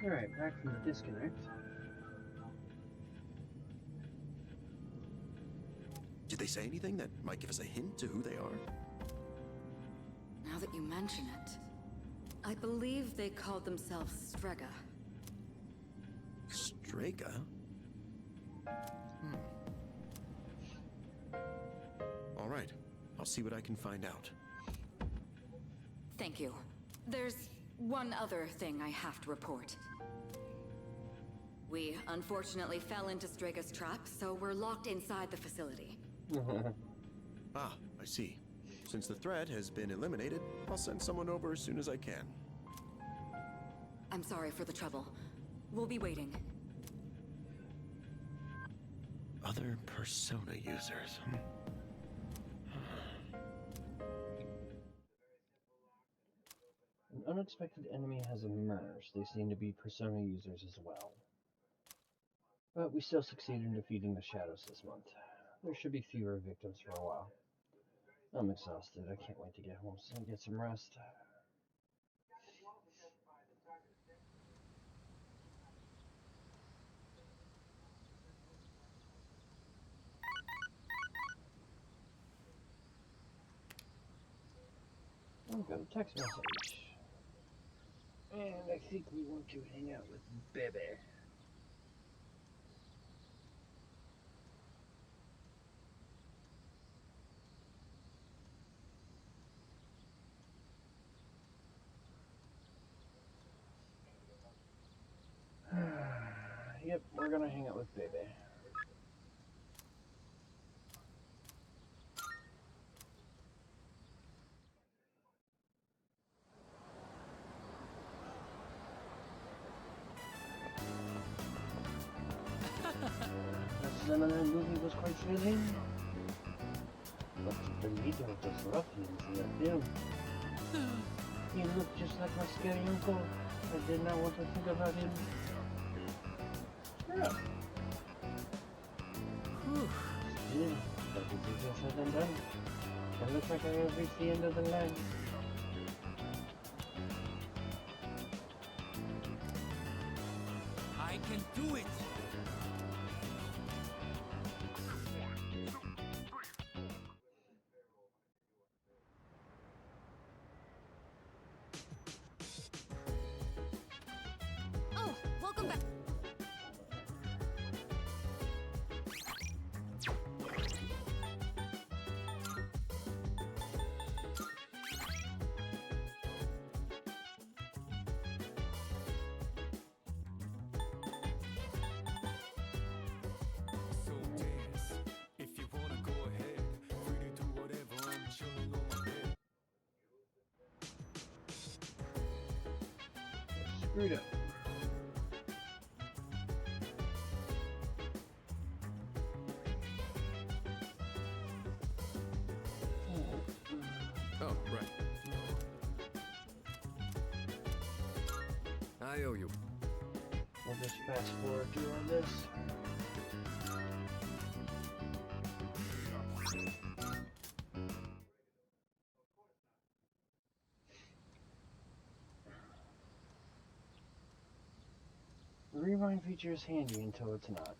Alright, back from the disconnect. Did they say anything that might give us a hint to who they are? Now that you mention it, I believe they called themselves Strega. Strega? All right, I'll see what I can find out. Thank you. There's one other thing I have to report. We unfortunately fell into Strega's trap, so we're locked inside the facility. Ah, I see. Since the threat has been eliminated, I'll send someone over as soon as I can. I'm sorry for the trouble. We'll be waiting. Other persona users. An unexpected enemy has emerged. They seem to be persona users as well. But we still succeeded in defeating the shadows this month. There should be fewer victims for a while. I'm exhausted. I can't wait to get home and get some rest. I've got a text message. And I think we want to hang out with Bebe. Yep, we're gonna hang out with Bebe. The son of that movie was quite thrilling. But the leader of those ruffians in the film, he looked just like my scary uncle. I did not want to think about him. Yeah. Still, but it's easier said than done. It looks like I have reached the end of the line. I can do it! Oh, welcome back. So dance, if you wanna go ahead, free to do whatever, I'm chilling on my bed. Screwed up. Oh, right. I owe you. We'll just fast forward through all this. The rewind feature is handy until it's not.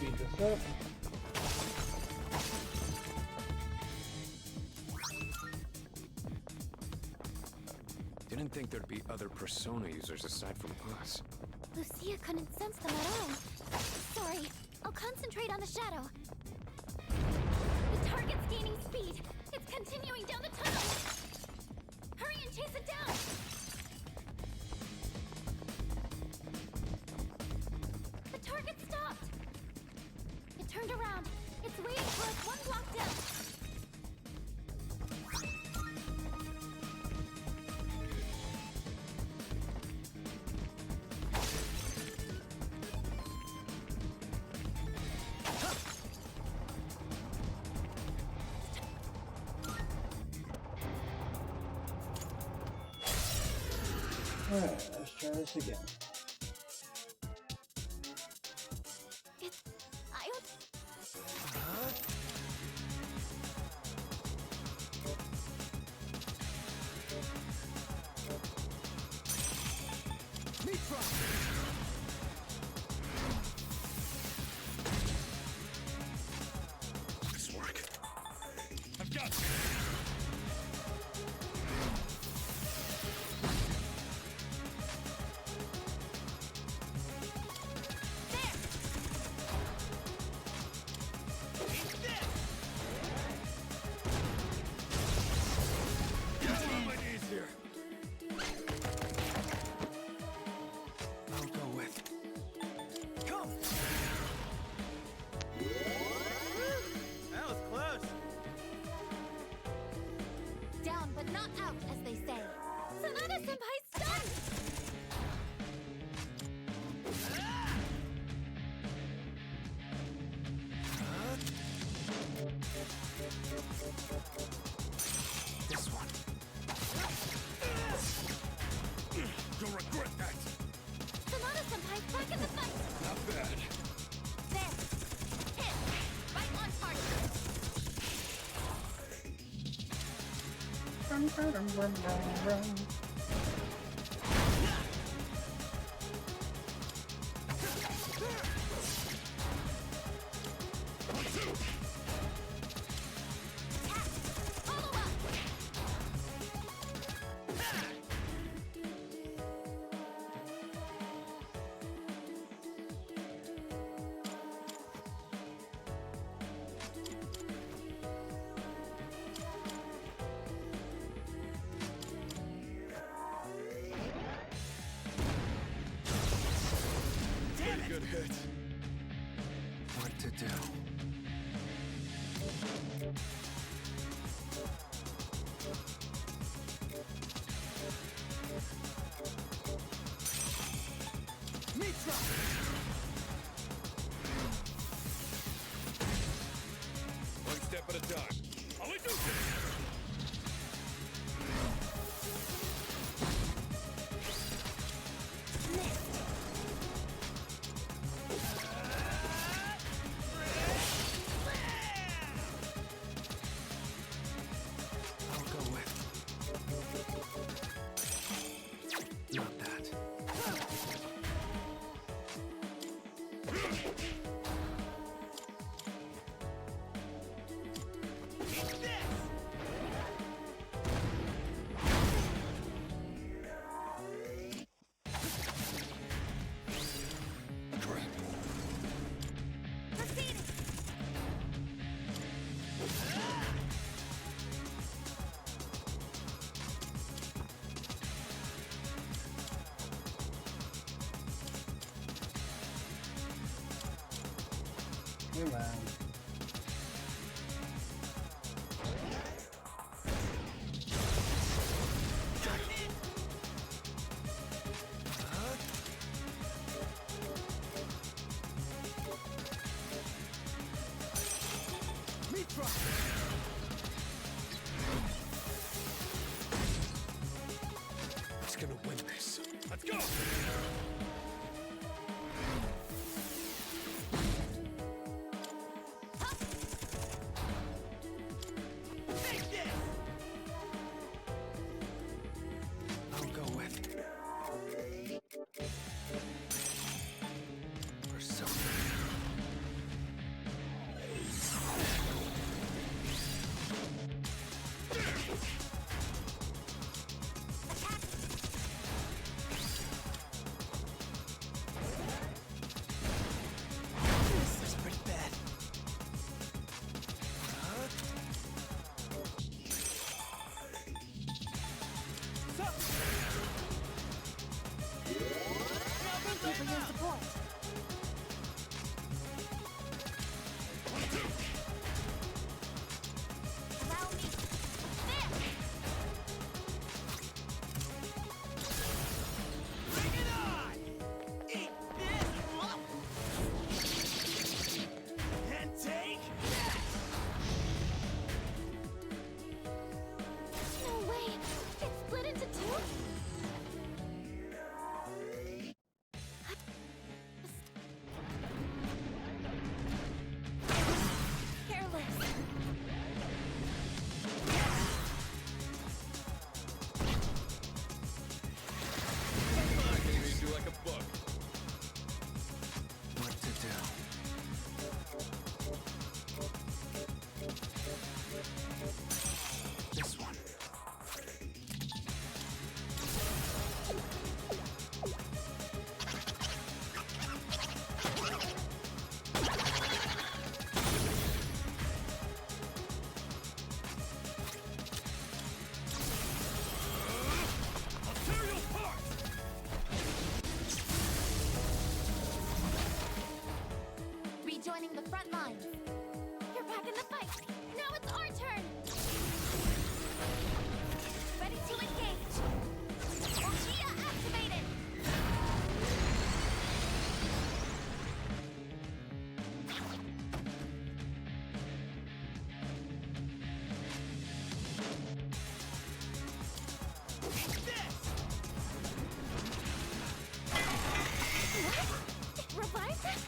speed this up. Didn't think there'd be other Persona users aside from us. Lucia couldn't sense them at all. Sorry, I'll concentrate on the shadow. The target's gaining speed. It's continuing down the tunnel. Hurry and chase it down. The target stopped. It turned around. It's waiting for us one block down. Alright, let's try this again. Nice work. I've got you. Down, but not out, as they say. Sonata-senpai's stunned! This one. You'll regret that. Sonata-senpai's back in the fight! Not bad. There! Hit! Right on target! Follow up! Pretty good hit. What to do? Mitra! One step at a time. I'll do this! I'll go with... Not that. Crap. Proceed! Come on. Mitra! Who's gonna win this? Let's go! Take this! I'll go with... Persona. Thank you for your support. Allow me. There! Bring it on! Eat this up! And take that! No way! It's split into two? Careless. I can read you like a book. What to do? This one. I'll tear you apart! Rejoining the front lines. You're back in the fight. Now it's our turn. Ready to engage. Orgia activated. What? It revived us?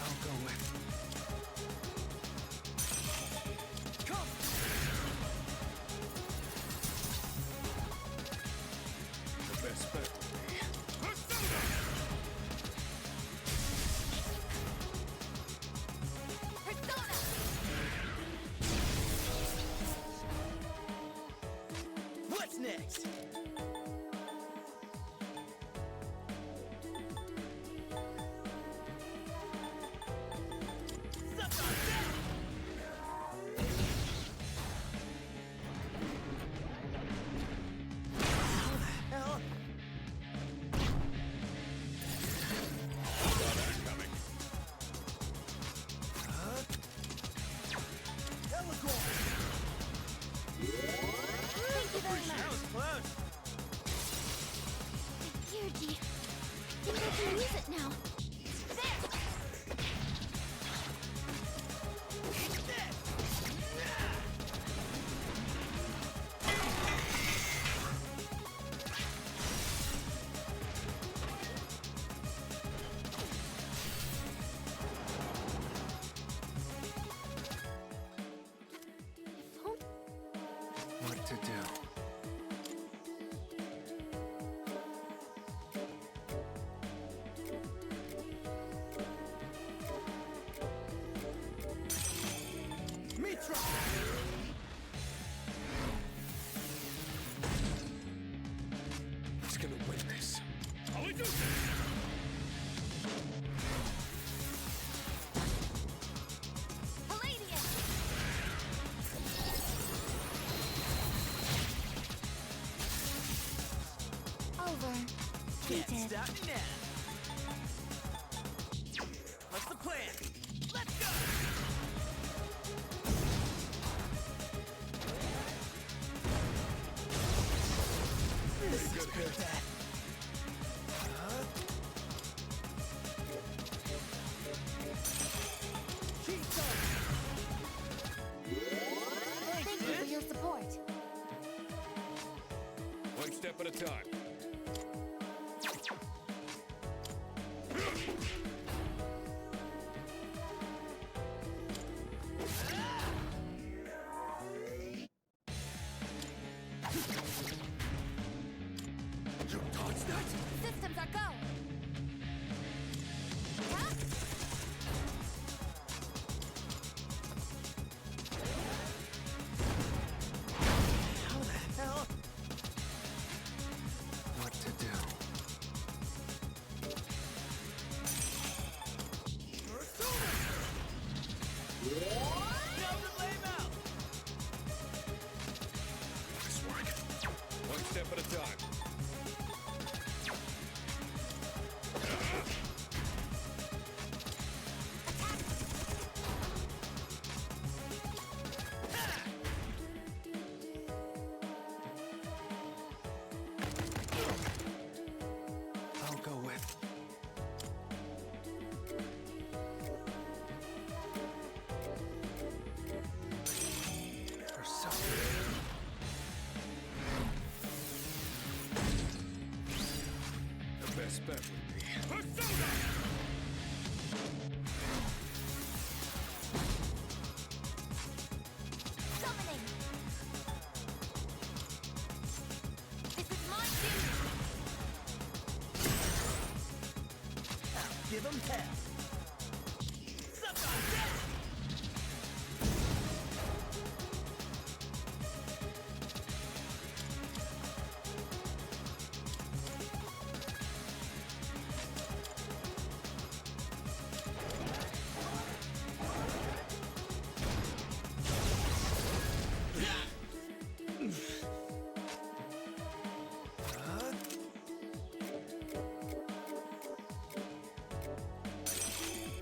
I'll go with. Come! The best bet would be. Persona! What's next? Suck on that! How the hell? Saw that coming. Eligor! Thank you very That much. was close. Yuji. I think I can use it now. There! If only What to do? Mitra! Who's gonna win this? How we do this? Palladium! Over. Can't Heated. stop me now. What's the plan? Let's go! This is good. That. Keep going. Thank you for your support. One step at a time. Now to lay 'em out. Nice work. One step at a time. I'll go with. For something. The best bet would be. Summoning. This is my duty. Give 'em hell. Suck on that.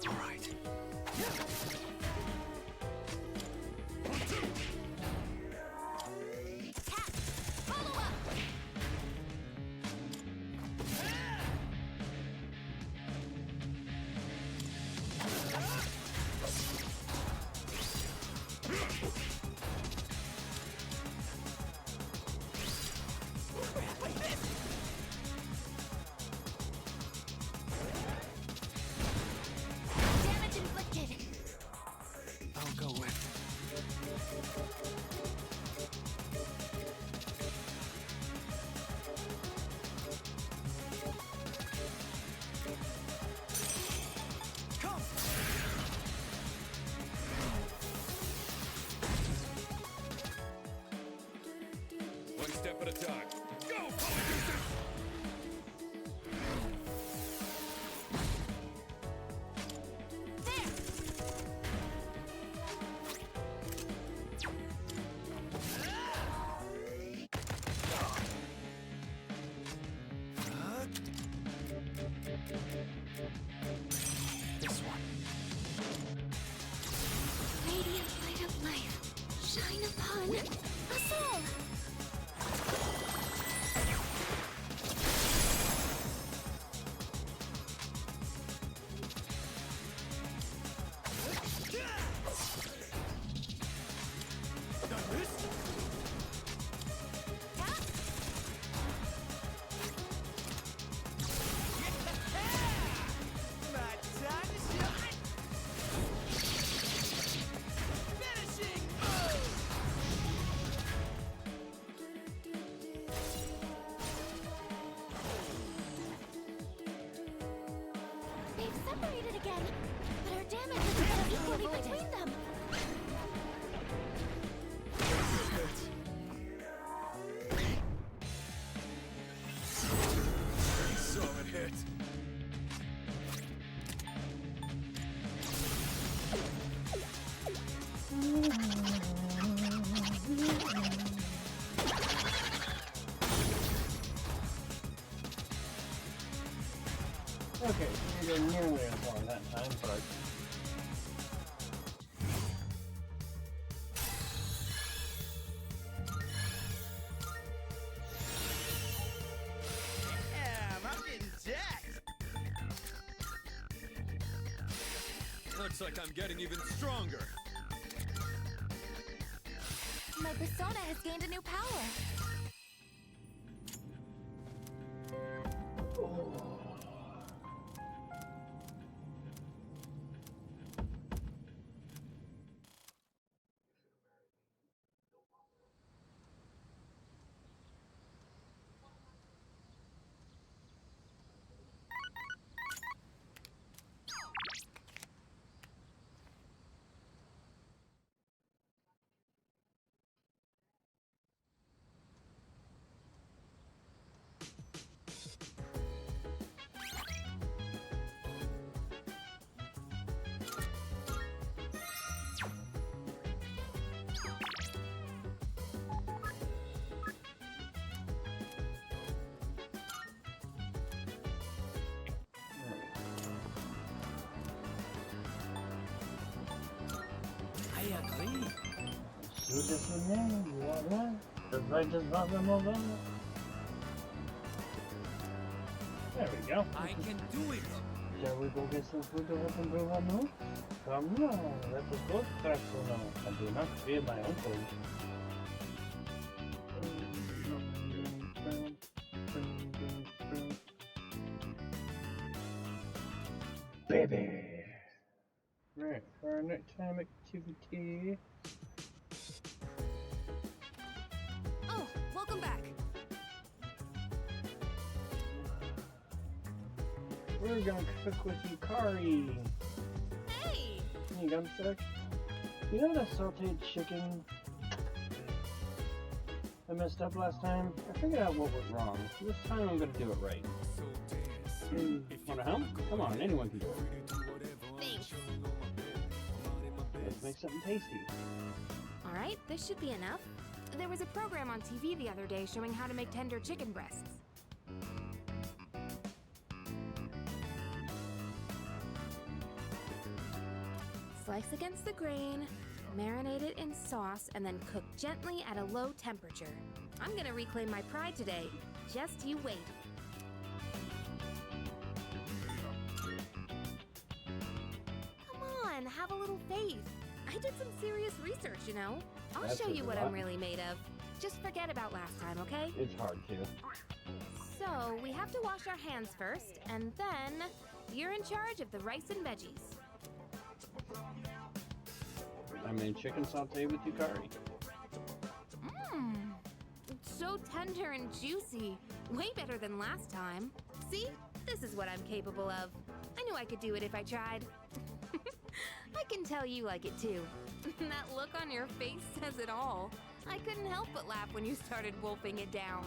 All right. Tap. Follow up. Damage inflicted. I'll go with. Come. One step at a time. Go, Polyjuices! There. This one. Radiant light of life, shine upon us all. Tap. My time to shine. Finishing move. They've separated again, but our damage is split equally between them. Solid hit. Okay, we didn't go nearly as long that time, but Damn, I'm getting jacked. Looks like I'm getting even stronger. My persona has gained a new power. agree. Shoot this one there, you want that? The right just bought them over. There we go. I can do it. Shall we go get some food to help improve our mood? Come on, let us go crack for now. I do not fear my uncle. Baby! Right, for our nighttime activity. Oh, welcome back. We're gonna cook with Yukari. Hey! You got a sec? You know that sauteed chicken I messed up last time? I figured out what went wrong. This time I'm gonna do it right. So dance. Wanna help? Come on, anyone can do it. Thanks. Let's make something tasty. Alright, this should be enough. There was a program on TV the other day showing how to make tender chicken breasts. Slice against the grain, marinate it in sauce, and then cook gently at a low temperature. I'm gonna reclaim my pride today. Just you wait. Come on, have a little faith. I did some serious research, you know. I'll That show says you a what lot. I'm really made of. Just forget about last time, okay? It's hard to. So, we have to wash our hands first, and then you're in charge of the rice and veggies. I made chicken saute with Yukari. Mmm, it's so tender and juicy. Way better than last time. See? This is what I'm capable of. I knew I could do it if I tried. I can tell you like it too. That look on your face says it all. I couldn't help but laugh when you started wolfing it down.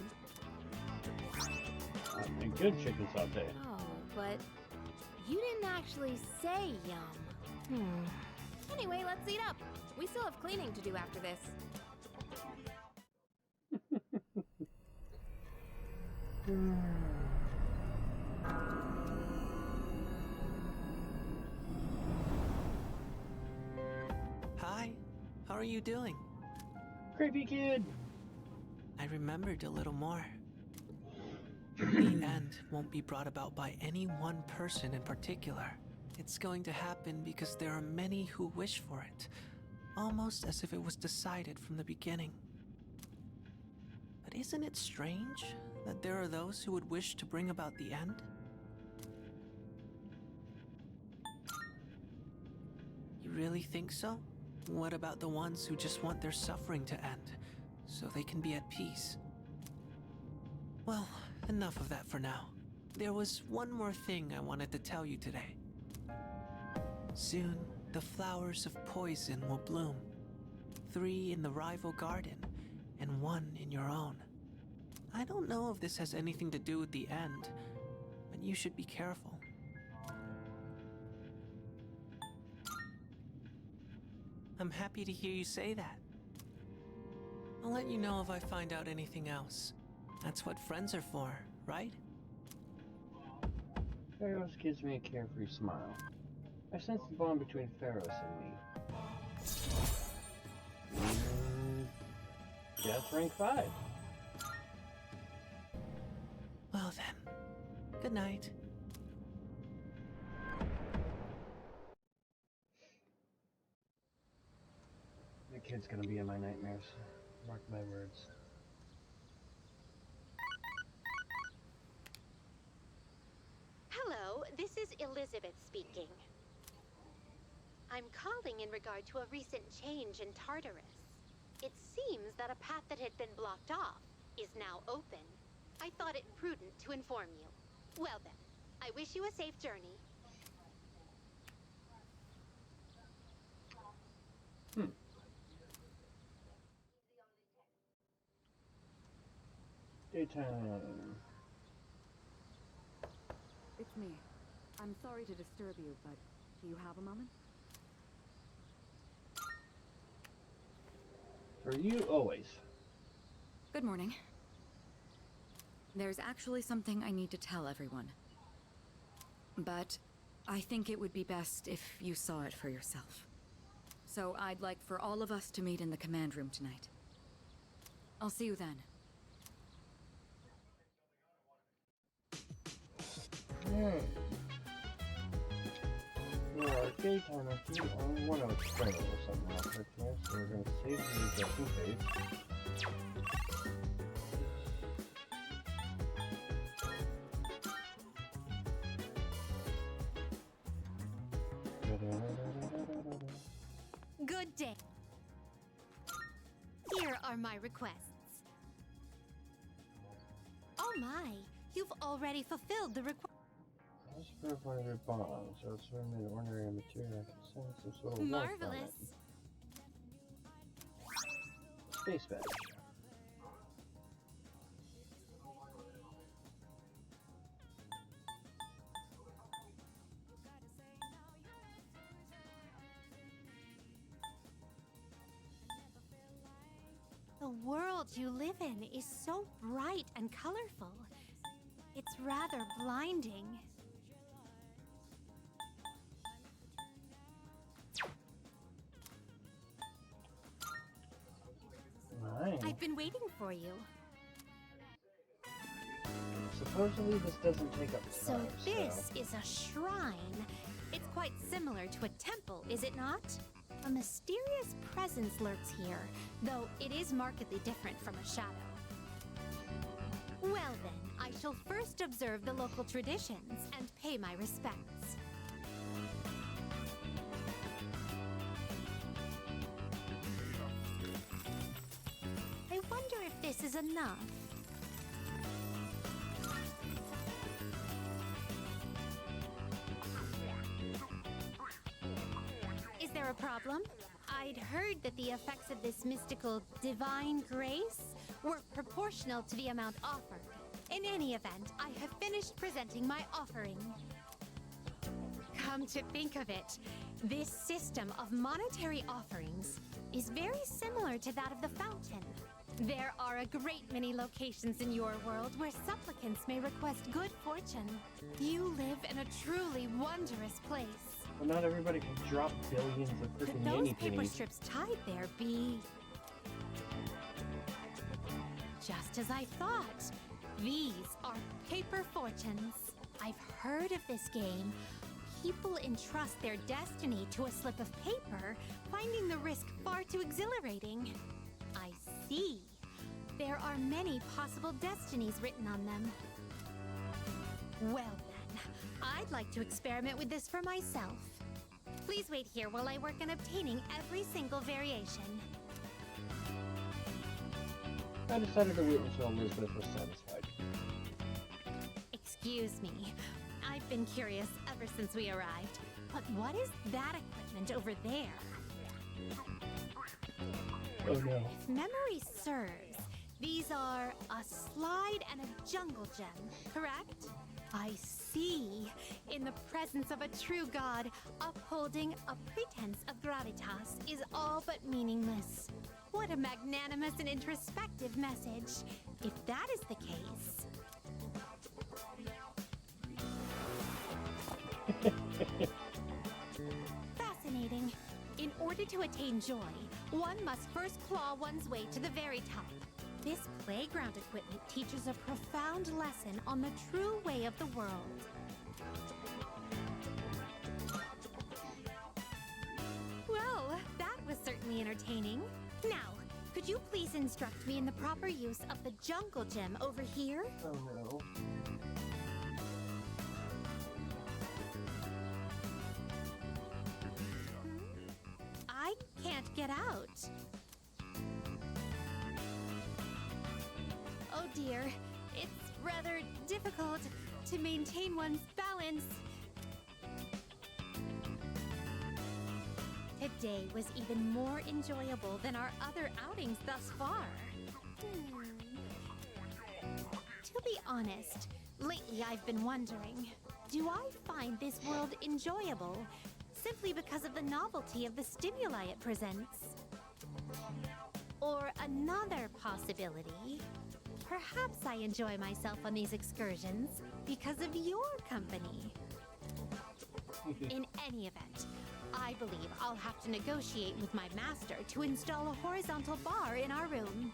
I made good chicken saute. Oh, but you didn't actually say yum. Anyway, let's eat up. We still have cleaning to do after this. Hi, how are you doing? Creepy kid! I remembered a little more. The end won't be brought about by any one person in particular. It's going to happen because there are many who wish for it, almost as if it was decided from the beginning. But isn't it strange that there are those who would wish to bring about the end? You really think so? What about the ones who just want their suffering to end, so they can be at peace? Well, enough of that for now. There was one more thing I wanted to tell you today. Soon, the flowers of poison will bloom. 3 in the rival garden, and 1 in your own. I don't know if this has anything to do with the end, but you should be careful. I'm happy to hear you say that. I'll let you know if I find out anything else. That's what friends are for, right? Pharaohs gives me a carefree smile. I sense the bond between Pharaohs and me. Death rank 5. Well then, good night. The kid's gonna be in my nightmares. Mark my words. Hello, this is Elizabeth speaking. I'm calling in regard to a recent change in Tartarus. It seems that a path that had been blocked off is now open. I thought it prudent to inform you. Well then, I wish you a safe journey. Daytime. It's me. I'm sorry to disturb you, but do you have a moment? For you, always. Good morning. There's actually something I need to tell everyone. But I think it would be best if you saw it for yourself. So I'd like for all of us to meet in the command room tonight. I'll see you then. For arcade time, I think only one of its friends or something else right here, so we're gonna save these just in case. Good day. Here are my requests. Oh my, you've already fulfilled the request. Let's verify their bonds. So it's when an ordinary material can send some sort of Marvelous. Space badge. The world you live in is so bright and colorful. It's rather blinding. Nice. I've been waiting for you. Supposedly this doesn't take up So time, this is a shrine. It's quite similar to a temple, is it not? A mysterious presence lurks here, though it is markedly different from a shadow. Well then, I shall first observe the local traditions and pay my respects. I wonder if this is enough. Is there a problem? I'd heard that the effects of this mystical divine grace were proportional to the amount offered. In any event, I have finished presenting my offering. Come to think of it, this system of monetary offerings is very similar to that of the fountain. There are a great many locations in your world where supplicants may request good fortune. You live in a truly wondrous place. But not everybody can drop billions of Could freaking those nanny paper pennies. strips tied there be... Just as I thought. These are paper fortunes. I've heard of this game. People entrust their destiny to a slip of paper, finding the risk far too exhilarating. I see. There are many possible destinies written on them. Well then, I'd like to experiment with this for myself. Please wait here while I work on obtaining every single variation. I decided to wait until Elizabeth was satisfied. Excuse me. I've been curious ever since we arrived. But what is that equipment over there? Oh no. If memory serves, these are a slide and a jungle gem, correct? I see. In the presence of a true god, upholding a pretense of gravitas is all but meaningless. What a magnanimous and introspective message. If that is the case... Fascinating. In order to attain joy, one must first claw one's way to the very top. This playground equipment teaches a profound lesson on the true way of the world. Well, that was certainly entertaining. Now, could you please instruct me in the proper use of the jungle gem over here? Oh no. I can't get out. Oh dear, it's rather difficult to maintain one's balance. Today was even more enjoyable than our other outings thus far. To be honest, lately I've been wondering, do I find this world enjoyable simply because of the novelty of the stimuli it presents? Or another possibility, perhaps I enjoy myself on these excursions because of your company. In any event, I believe I'll have to negotiate with my master to install a horizontal bar in our room.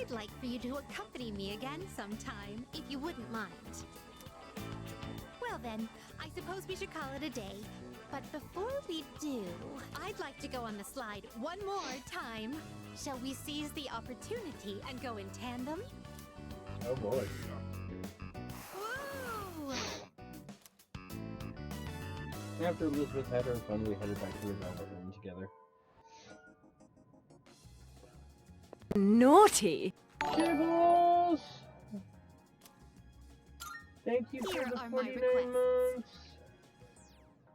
I'd like for you to accompany me again sometime, if you wouldn't mind. Well then, I suppose we should call it a day. But before we do, I'd like to go on the slide one more time. Shall we seize the opportunity and go in tandem? Oh boy. Woo! After Elizabeth had her fun, we headed back to the velvet room together. Naughty! Kibbles! Thank you Here for the are my 49 requests. months!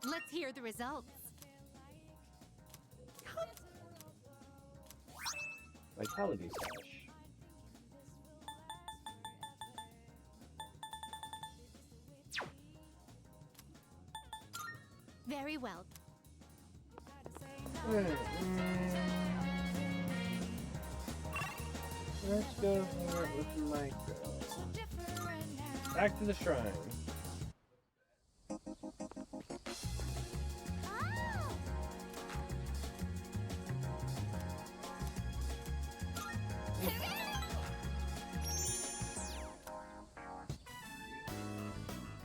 Let's hear the results. Vitality Sash. Very well. Let's go for it with Micro. Back to the shrine.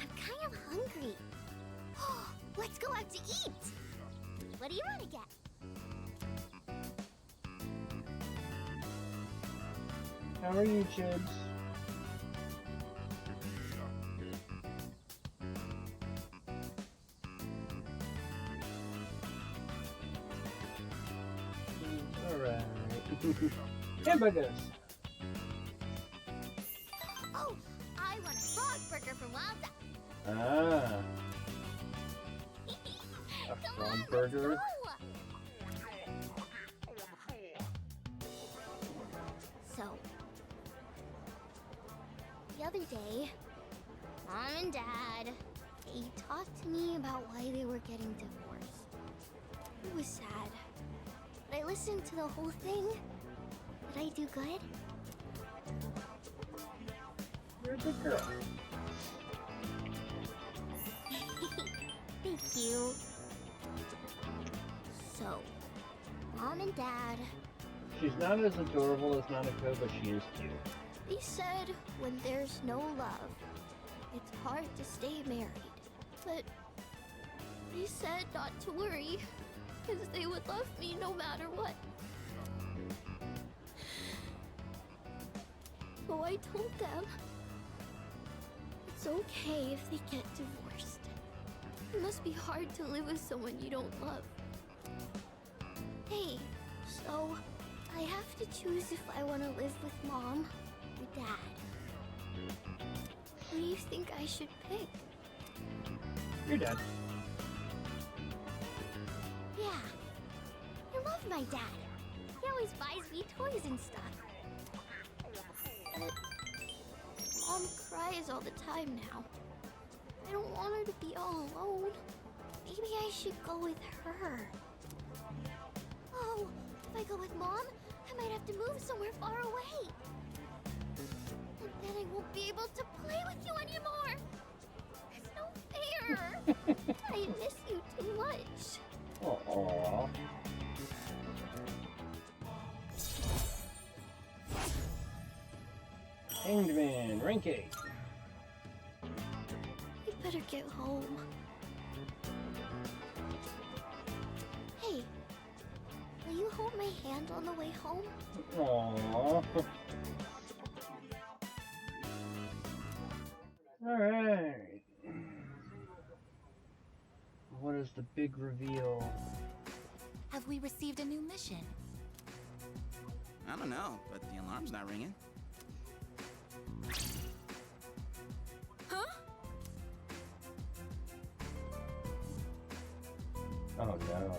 I'm kind of hungry. Let's go out to eat. What do you want to get? How are you, Chibs? Alright. Hamburgers! Oh, I want a frog burger from Wild Duck. Ah. A Come frog on, burger? let's go. So, the other day, Mom and Dad, they talked to me about why they were getting divorced. It was sad. But I listened to the whole thing. Did I do good? You're a good girl. Thank you. So, Mom and Dad, She's not as adorable as Monaco, but she is cute. they said when there's no love, it's hard to stay married. But they said not to worry, because they would love me no matter what. So I told them it's okay if they get divorced. It must be hard to live with someone you don't love. Hey, so I have to choose if I want to live with Mom or Dad. Who do you think I should pick? Your dad. Yeah, I love my dad. He always buys me toys and stuff. But Mom cries all the time now. I don't want her to be all alone. Maybe I should go with her. Oh, if I go with Mom, I might have to move somewhere far away. And then I won't be able to play with you anymore. It's no fair. I miss you too much. Aww. Hanged Man, rank 8. I better get home. Hey, will you hold my hand on the way home? Aww. Alright. What is the big reveal? Have we received a new mission? I don't know, but the alarm's not ringing. Huh? Oh no.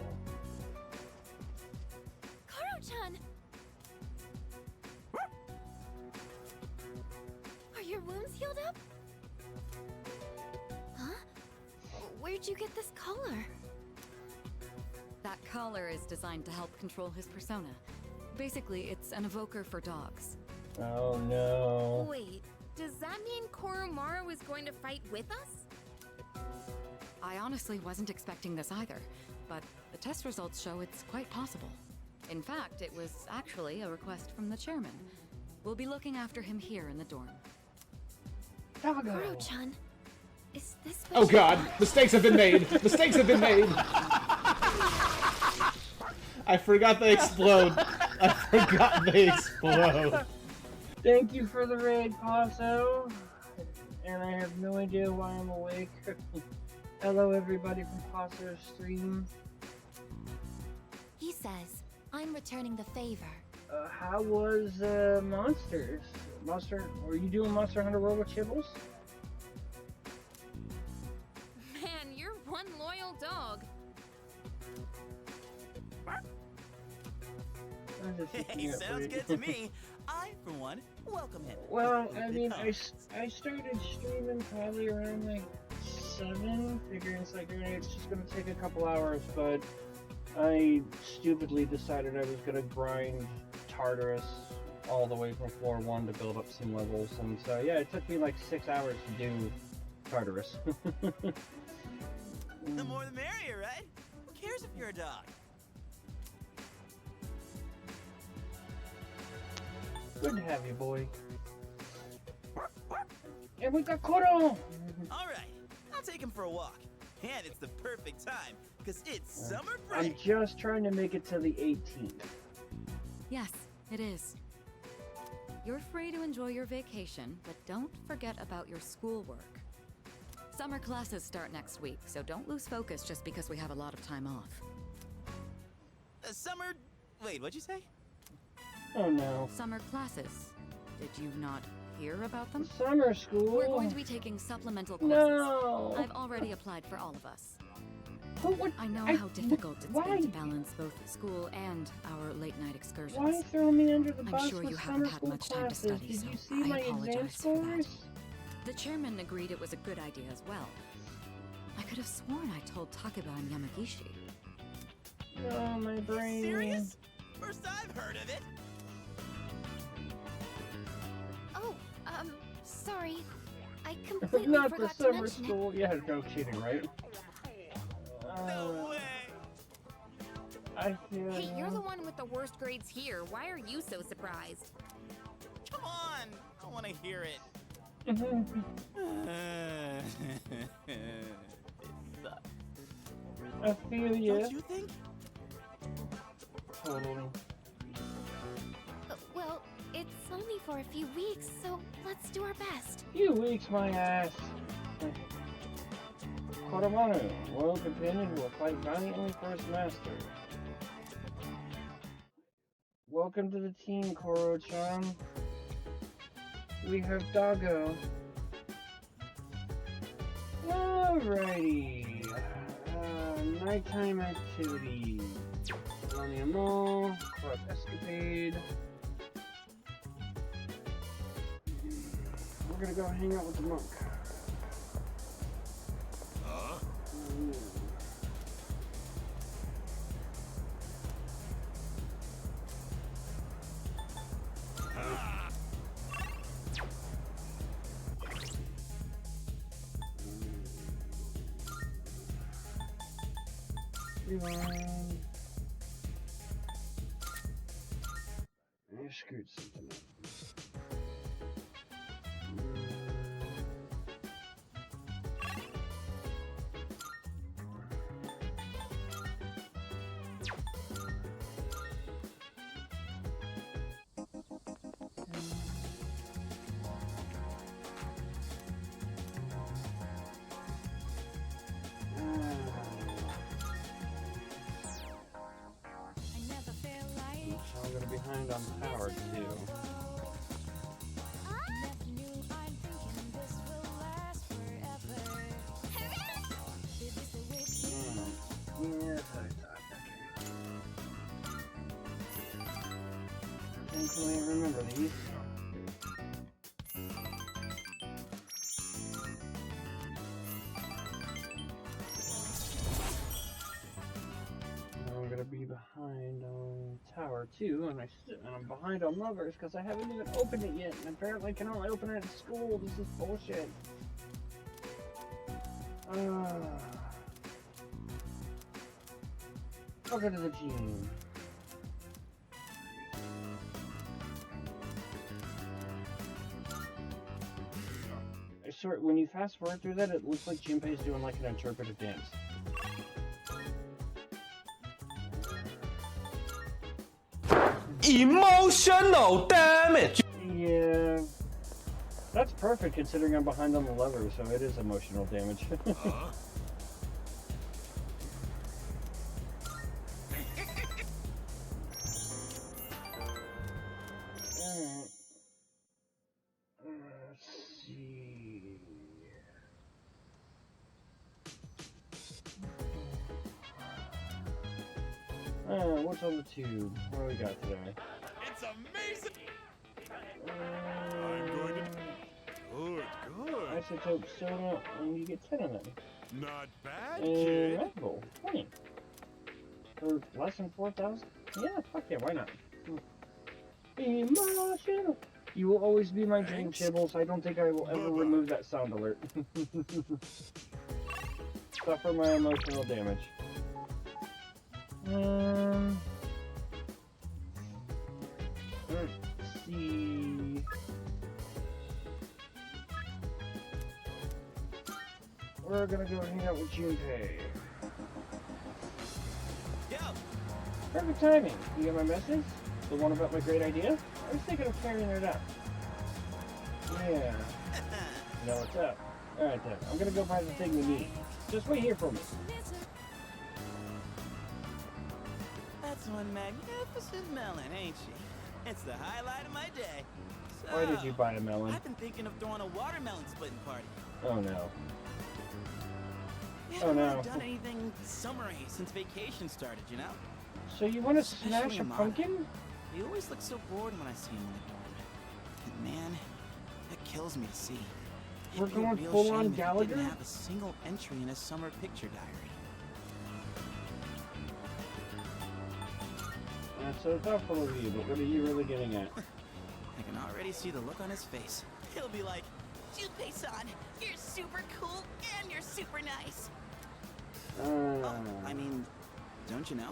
Karo-chan! Are your wounds healed up? Huh? Where'd you get this collar? That collar is designed to help control his persona. Basically, it's an evoker for dogs. Oh no. Wait, does that mean Koromaru is going to fight with us? I honestly wasn't expecting this either, but the test results show it's quite possible. In fact, it was actually a request from the chairman. We'll be looking after him here in the dorm. Koro-chan, is this what Oh you god, want? mistakes have been made. Mistakes have been made. I forgot they explode. I forgot they explode. Thank you for the raid, Paso. And I have no idea why I'm awake. Hello, everybody from Paso's stream. He says, I'm returning the favor. How was Monsters? Were you doing Monster Hunter World with Chibbles? Man, you're one loyal dog. I'm just Hey, keeping it sounds free. good to me. I, for one, welcome him. Well, If I it mean, comes. I started streaming probably around like 7, figuring it's like, alright, it's just gonna take a couple hours, but I stupidly decided I was gonna grind Tartarus all the way from floor 1 to build up some levels, and so yeah, it took me like 6 hours to do Tartarus. The more the merrier, right? Who cares if you're a dog? Good to have you, boy. And we got Koro! All right, I'll take him for a walk. And it's the perfect time, because it's summer I'm break. just trying to make it to the 18th. Yes, it is. You're free to enjoy your vacation, but don't forget about your schoolwork. Summer classes start next week, so don't lose focus just because we have a lot of time off. Summer... Wait, what'd you say? Oh no. Summer classes. Did you not hear about them? Summer school? We're going to be taking supplemental courses. No! I've already applied for all of us. But what? I know how difficult it's why? been to balance both school and our late-night excursions. Why throw me under the bus I'm sure with you summer haven't had school much time to classes? study, Did so you see I my exam apologize for that. scores? The chairman agreed it was a good idea as well. I could have sworn I told Takeba and Yamagishi. Oh, my brain. Serious? First I've heard of it. Oh, sorry. I completely Not the forgot to summer mention it. school. Yeah, no cheating, right? No way. I feel. Hey, you're the one with the worst grades here. Why are you so surprised? Come on. I want to hear it. I feel you. Don't you think? Totally. Well, it's only for a few weeks, so let's do our best. Few weeks, my ass. Koromanu, royal companion who will fight valiantly for his master. Welcome to the team, Koro-chan. We have Doggo. Alrighty. Nighttime activity. Colonial Mall, Club Escapade. We're gonna go hang out with the monk. I screwed something up. I'm gonna be behind on power too. Yes, I thought. Okay. Thankfully, I remember these. I'm gonna be behind on Tower 2, and I'm behind on Lovers because I haven't even opened it yet, and apparently I can only open it at school. This is bullshit. I'll go to the gym. I swear, when you fast forward through that, it looks like Junpei's doing like an interpretive dance. Emotional damage! Yeah. That's perfect considering I'm behind on the lever, so it is emotional damage. Alright. Let's see. What's on the tube? What do we got today? It's amazing! I'm going to... Good, good. Isotope soda, and you get 10 of them. Not bad, And kid. Red Bull, 20. For less than 4,000? Yeah, fuck yeah, why not? Emotional. You will always be my dream, Chibbles. I don't think I will ever remove that sound alert. Suffer my emotional damage. Let's see. We're gonna go hang out with Junpei. Yo! Perfect timing. You get my message? The one about my great idea? I was thinking of carrying it out. Yeah. Know what's up. Alright then, I'm gonna go buy the thing we need. Just wait here for me. That's one magnificent melon, ain't she? It's the highlight of my day. So, Why did you buy a melon? I've been thinking of throwing a watermelon splitting party. Oh no. We Oh haven't no. really done anything summery since vacation started, you know? So you want to Especially smash a Amada. pumpkin? He always looks so bored when I see him in the dorm. And man, that kills me to see. We're It'd be a going real full shame on if he Gallagher? didn't have a single entry in his summer picture diary. That's so thoughtful of you, but what are you really getting at? I can already see the look on his face. He'll be like, Junpei-san, you're super cool and you're super nice. I mean, don't you know?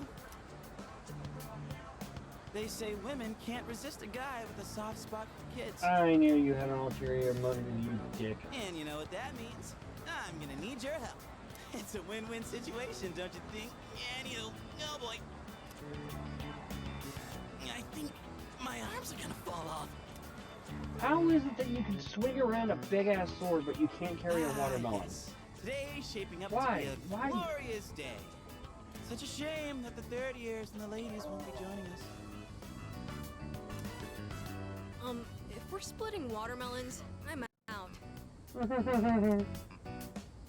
They say women can't resist a guy with a soft spot for kids. I knew you had an ulterior motive, you dick. And you know what that means? I'm gonna need your help. It's a win-win situation, don't you think? And you, oh boy. I think my arms are gonna fall off. How is it that you can swing around a big-ass sword, but you can't carry a watermelon? Yes. Today's shaping up Why? to be a Why? glorious day. Such a shame that the third years and the ladies won't be joining us. If we're splitting watermelons, I'm out.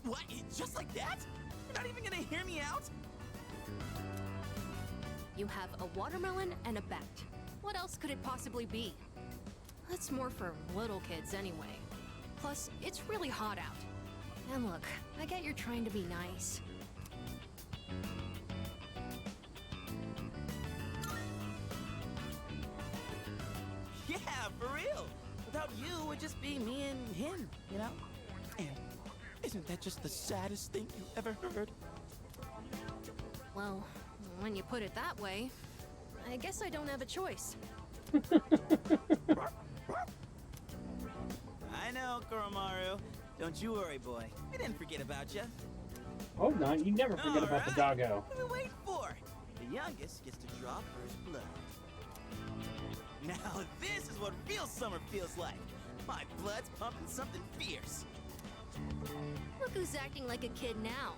What? Just like that? You're not even gonna hear me out? You have a watermelon and a bat. What else could it possibly be? That's more for little kids anyway. Plus, it's really hot out. And look, I get you're trying to be nice. Yeah, for real. Without you, it would just be me and him, you know? And isn't that just the saddest thing you ever heard? Well, when you put it that way, I guess I don't have a choice. I know, Koromaru. Don't you worry, boy. We didn't forget about you. Hold on, you never forget about the doggo. What are we waiting for? The youngest gets to draw first blood. Now this is what real summer feels like. My blood's pumping something fierce. Look who's acting like a kid now.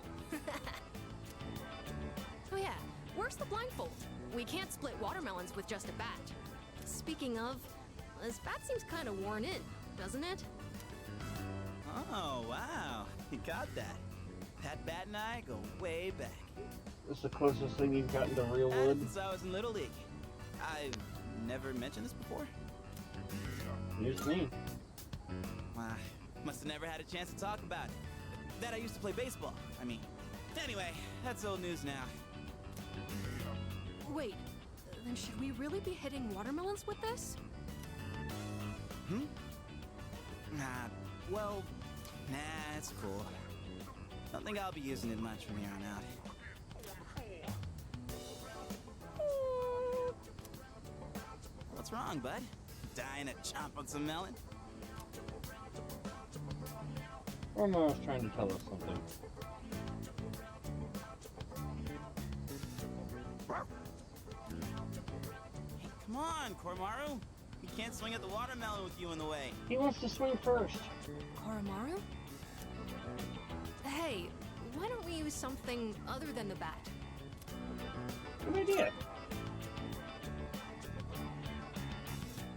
Oh yeah, where's the blindfold? We can't split watermelons with just a bat. Speaking of, this bat seems kind of worn in, doesn't it? Oh, wow. You got that. That bat and I go way back. This is the closest thing you've gotten to real wood. Since I was in Little League. I've never mentioned this before. News to me. Must have never had a chance to talk about it. That I used to play baseball, I mean. Anyway, that's old news now. Wait, then should we really be hitting watermelons with this? Well, it's cool. Don't think I'll be using it much from here on out. along, bud? Dying to chomp on some melon? Ormo's trying to tell us something. Hey, come on, Koromaru. We can't swing at the watermelon with you in the way. He wants to swing first. Koromaru? Hey, why don't we use something other than the bat? Good idea.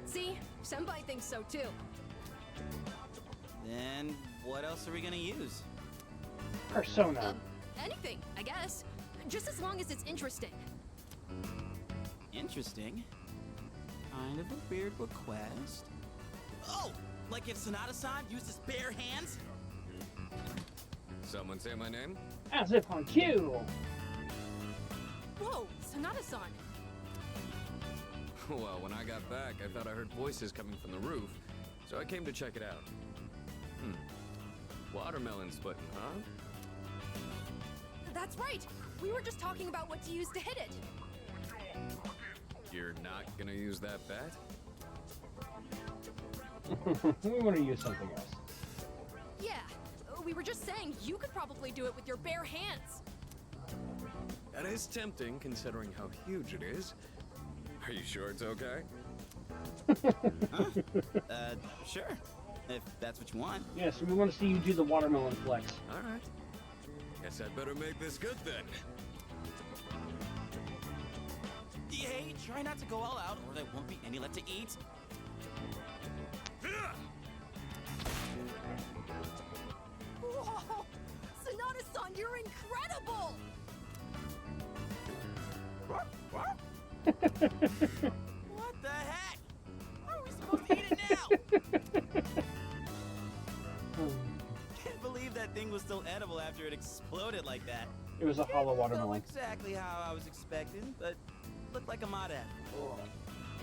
See? Senpai thinks so too. Then what else are we gonna use? Persona. Anything, I guess. Just as long as it's interesting. Interesting. Kind of a weird request. Oh! Like if Sonata-san used his bare hands? Someone say my name? As if on cue. Whoa, Sonata-san. Well, when I got back, I thought I heard voices coming from the roof, so I came to check it out. Watermelon splitting, huh? That's right. We were just talking about what to use to hit it. You're not gonna use that bat? We want to use something else. Yeah, we were just saying you could probably do it with your bare hands. That is tempting, considering how huge it is. Are you sure it's okay? Sure. If that's what you want. Yes, we want to see you do the watermelon flex. All right. Guess I'd better make this good then. Hey, try not to go all out, or there won't be any left to eat. Whoa! Sonata-san, you're incredible! What the heck? How are we supposed to eat it now? Can't believe that thing was still edible after it exploded like that. It was a hollow Not watermelon. exactly how I was expecting, but looked like a mod ad.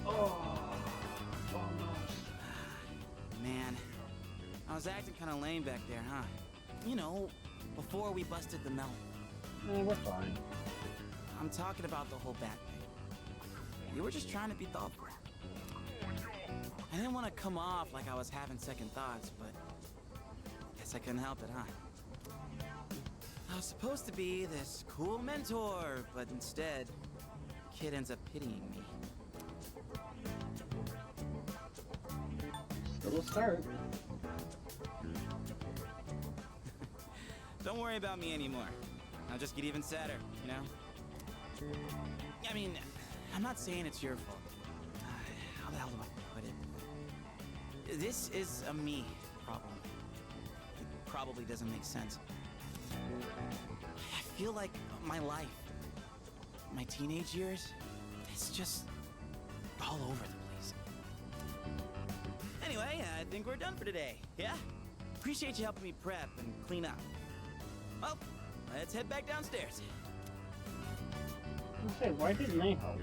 Almost. Man, I was acting kind of lame back there, huh? You know, before we busted the melon. We're fine. I'm talking about the whole bat thing. You were just trying to be thoughtful. I didn't want to come off like I was having second thoughts, but guess I couldn't help it, huh? I was supposed to be this cool mentor, but instead, kid ends up pitying me. Still a start. Don't worry about me anymore. I'll just get even sadder, you know? I mean, I'm not saying it's your fault. How the hell do I put it? This is a me problem. It probably doesn't make sense. I feel like my life, my teenage years, it's just all over the place. Anyway, I think we're done for today, yeah? Appreciate you helping me prep and clean up. Well, let's head back downstairs. Okay, why didn't they help?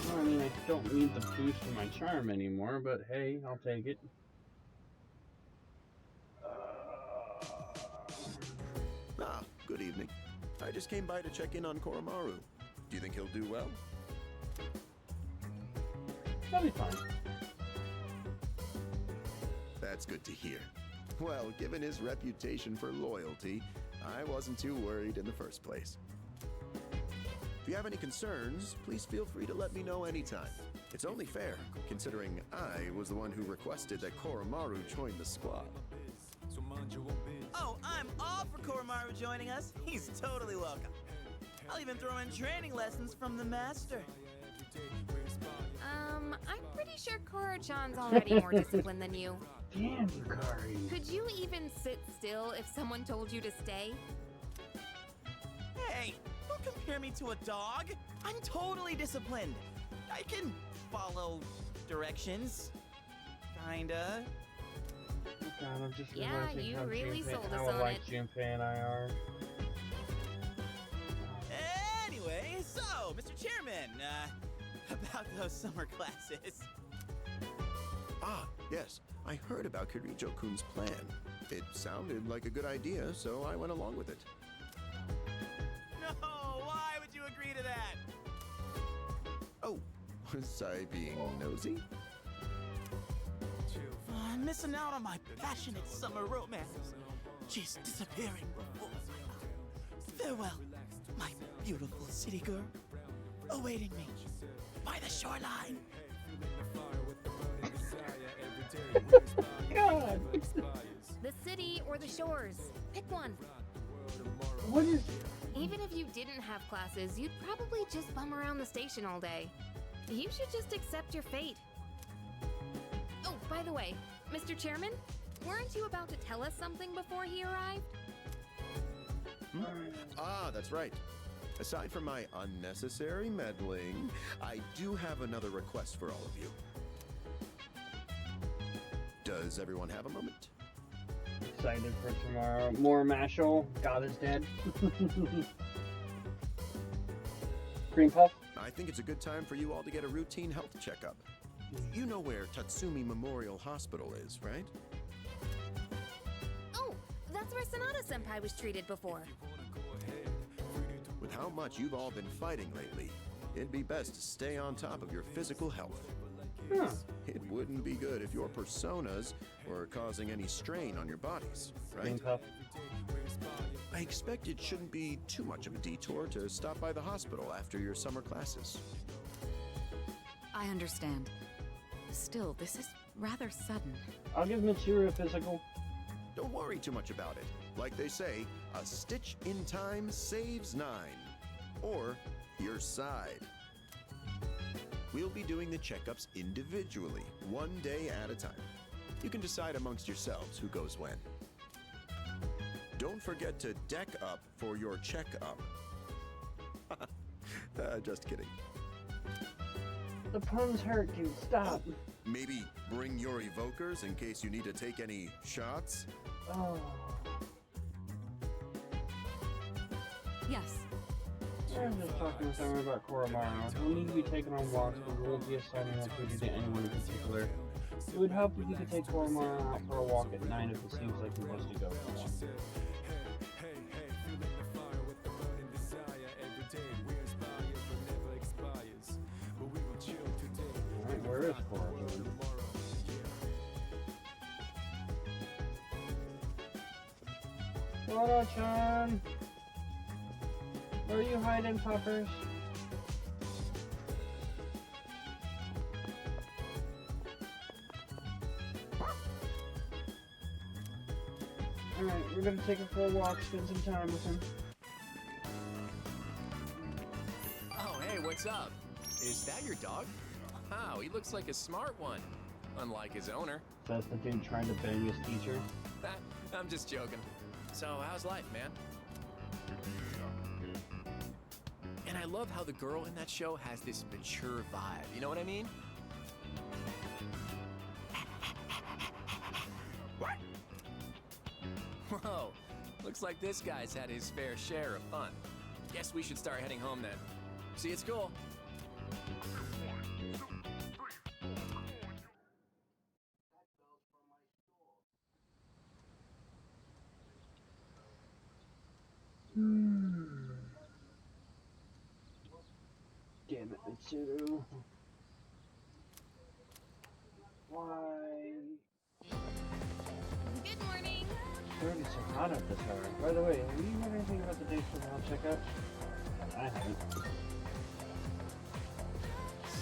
Well, I mean, I don't need the boost for my charm anymore, but hey, I'll take it. Ah, good evening. I just came by to check in on Koromaru. Do you think he'll do well? That'll be fine. That's good to hear. Well, given his reputation for loyalty, I wasn't too worried in the first place. If you have any concerns, please feel free to let me know anytime. It's only fair, considering I was the one who requested that Koromaru join the squad. Oh, I'm all for Koromaru joining us. He's totally welcome. I'll even throw in training lessons from the master. I'm pretty sure Koro-chan's already more disciplined than you. Damn, Yukari. Could you even sit still if someone told you to stay? Hey, don't compare me to a dog. I'm totally disciplined. I can follow directions. Kinda. Oh God, I'm just Yeah, realizing you how really Junpei, sold us how on alike it. Junpei and I are. Anyway, so, Mr. Chairman, about those summer classes. Ah, yes. I heard about Kirijo-kun's plan. It sounded like a good idea, so I went along with it. No, why would agree to that. Oh, was I being nosy? I'm missing out on my passionate summer romance. She's disappearing before. Farewell, my beautiful city girl, awaiting me by the shoreline. God! The city or the shores. Pick one. What is... Even if you didn't have classes, you'd probably just bum around the station all day. You should just accept your fate. Oh, by the way, Mr. Chairman, weren't you about to tell us something before he arrived? Ah, that's right. Aside from my unnecessary meddling, I do have another request for all of you. Does everyone have a moment? Excited for tomorrow. More Mashal. God is dead. Cream puff? I think it's a good time for you all to get a routine health checkup. You know where Tatsumi Memorial Hospital is, right? Oh, that's where Sonata-senpai was treated before. With how much you've all been fighting lately, it'd be best to stay on top of your physical health. Huh. It wouldn't be good if your personas were causing any strain on your bodies, right? Cream puff. I expect it shouldn't be too much of a detour to stop by the hospital after your summer classes. I understand. Still, this is rather sudden. I'll give Mitsuru a physical. Don't worry too much about it. Like they say, a stitch in time saves 9. Or your side. We'll be doing the checkups individually, one day at a time. You can decide amongst yourselves who goes when. Don't forget to deck up for your checkup. Just kidding. The puns hurt, dude. Stop. Maybe bring your evokers in case you need to take any shots? Oh. Yes. I was just talking with someone about Koromaru. We'll need to be taken on walks, but we won't be assigning up duty to anyone in particular. It would help if you could take Koromaru out for a walk at night if it seems like he wants to go for one. Alright, where is Koromaru? Koro-chan! Where are you hiding, puppers? Alright, we're gonna take him for a walk, spend some time with him. Oh, hey, what's up? Is that your dog? Wow, he looks like a smart one. Unlike his owner. That's the dude trying to bang his teacher. I'm just joking. So, how's life, man? And I love how the girl in that show has this mature vibe, you know what I mean? What? Whoa, looks like this guy's had his fair share of fun. Guess we should start heading home then. See you at school. Damn it, Mitsuru. Why? Good morning. It's already so hot out this hour. By the way, have you heard anything about the dates for the health checkup? I haven't.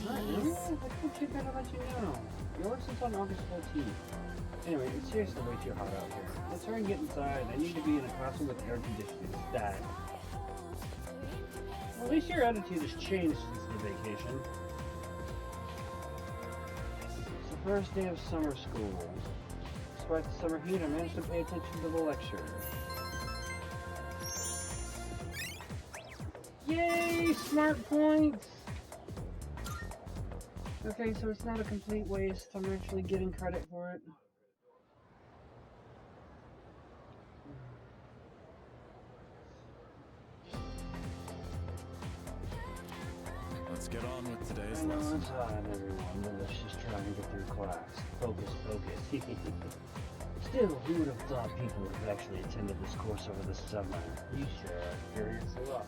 Jeez. I told you better let you know. Yours is on August 14th. Anyway, it's seriously way too hot out here. Let's hurry and get inside. I need to be in a classroom with air conditioning. Stat. Well, at least your attitude has changed since the vacation. It's the first day of summer school. Despite the summer heat, I managed to pay attention to the lecture. Yay! Smart points! Okay, so it's not a complete waste. I'm actually getting credit for it. Let's get on with today's I know lesson. it's hot, everyone, but let's just try and get through class. Focus, focus. Still, who would have thought people would have actually attended this course over the summer? You sure are curious a lot.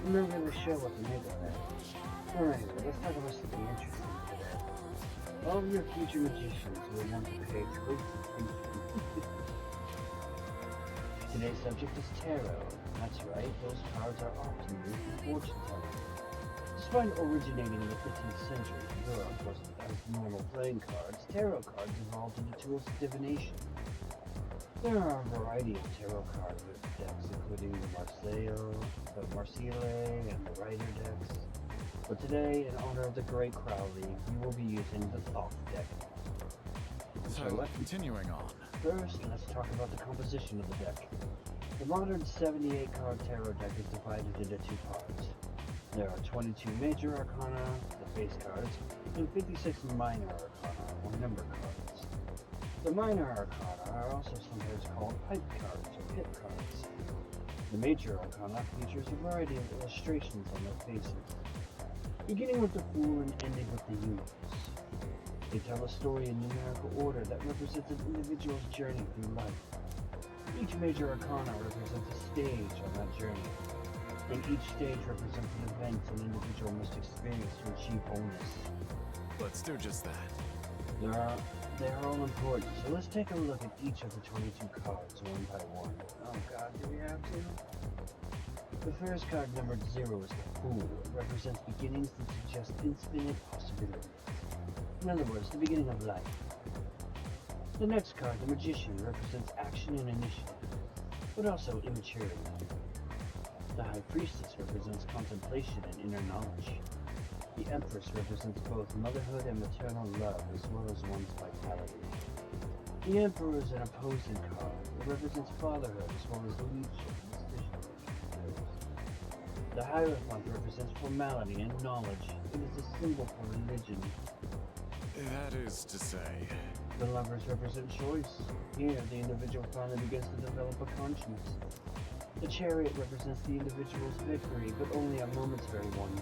Remember the show at the neighborhood? Alright, let's talk about something interesting today. All of your future magicians will want to pay close attention. Today's subject is tarot. That's right, those cards are often used in fortune telling. Despite originating in the 15th century, Europe wasn't as normal playing cards. Tarot cards evolved into tools of divination. There are a variety of tarot card decks, including the Marseille, and the Rider decks. But today, in honor of the Great Crowley, we will be using the Thoth deck. So, continuing on. First, let's talk about the composition of the deck. The modern 78-card tarot deck is divided into two parts. There are 22 major arcana, the face cards, and 56 minor arcana, or number cards. The minor arcana are also sometimes called pipe cards or pit cards. The major arcana features a variety of illustrations on their faces, beginning with the Fool and ending with the Universe. They tell a story in numerical order that represents an individual's journey through life. Each major arcana represents a stage on that journey, and each stage represents an event an individual must experience to achieve wholeness. Let's do just that. They are all important, so let's take a look at each of the 22 cards one by one. Oh god, do we have to? The first card, numbered 0, is the Fool. It represents beginnings that suggest infinite possibilities. In other words, the beginning of life. The next card, the Magician, represents action and initiative, but also immaturity. The High Priestess represents contemplation and inner knowledge. The Empress represents both motherhood and maternal love, as well as one's vitality. The Emperor is an opposing card. It represents fatherhood, as well as leadership and decision-making skills. The Hierophant represents formality and knowledge. It is a symbol for religion. That is to say... The Lovers represent choice. Here, the individual finally begins to develop a conscience. The Chariot represents the individual's victory, but only a momentary one.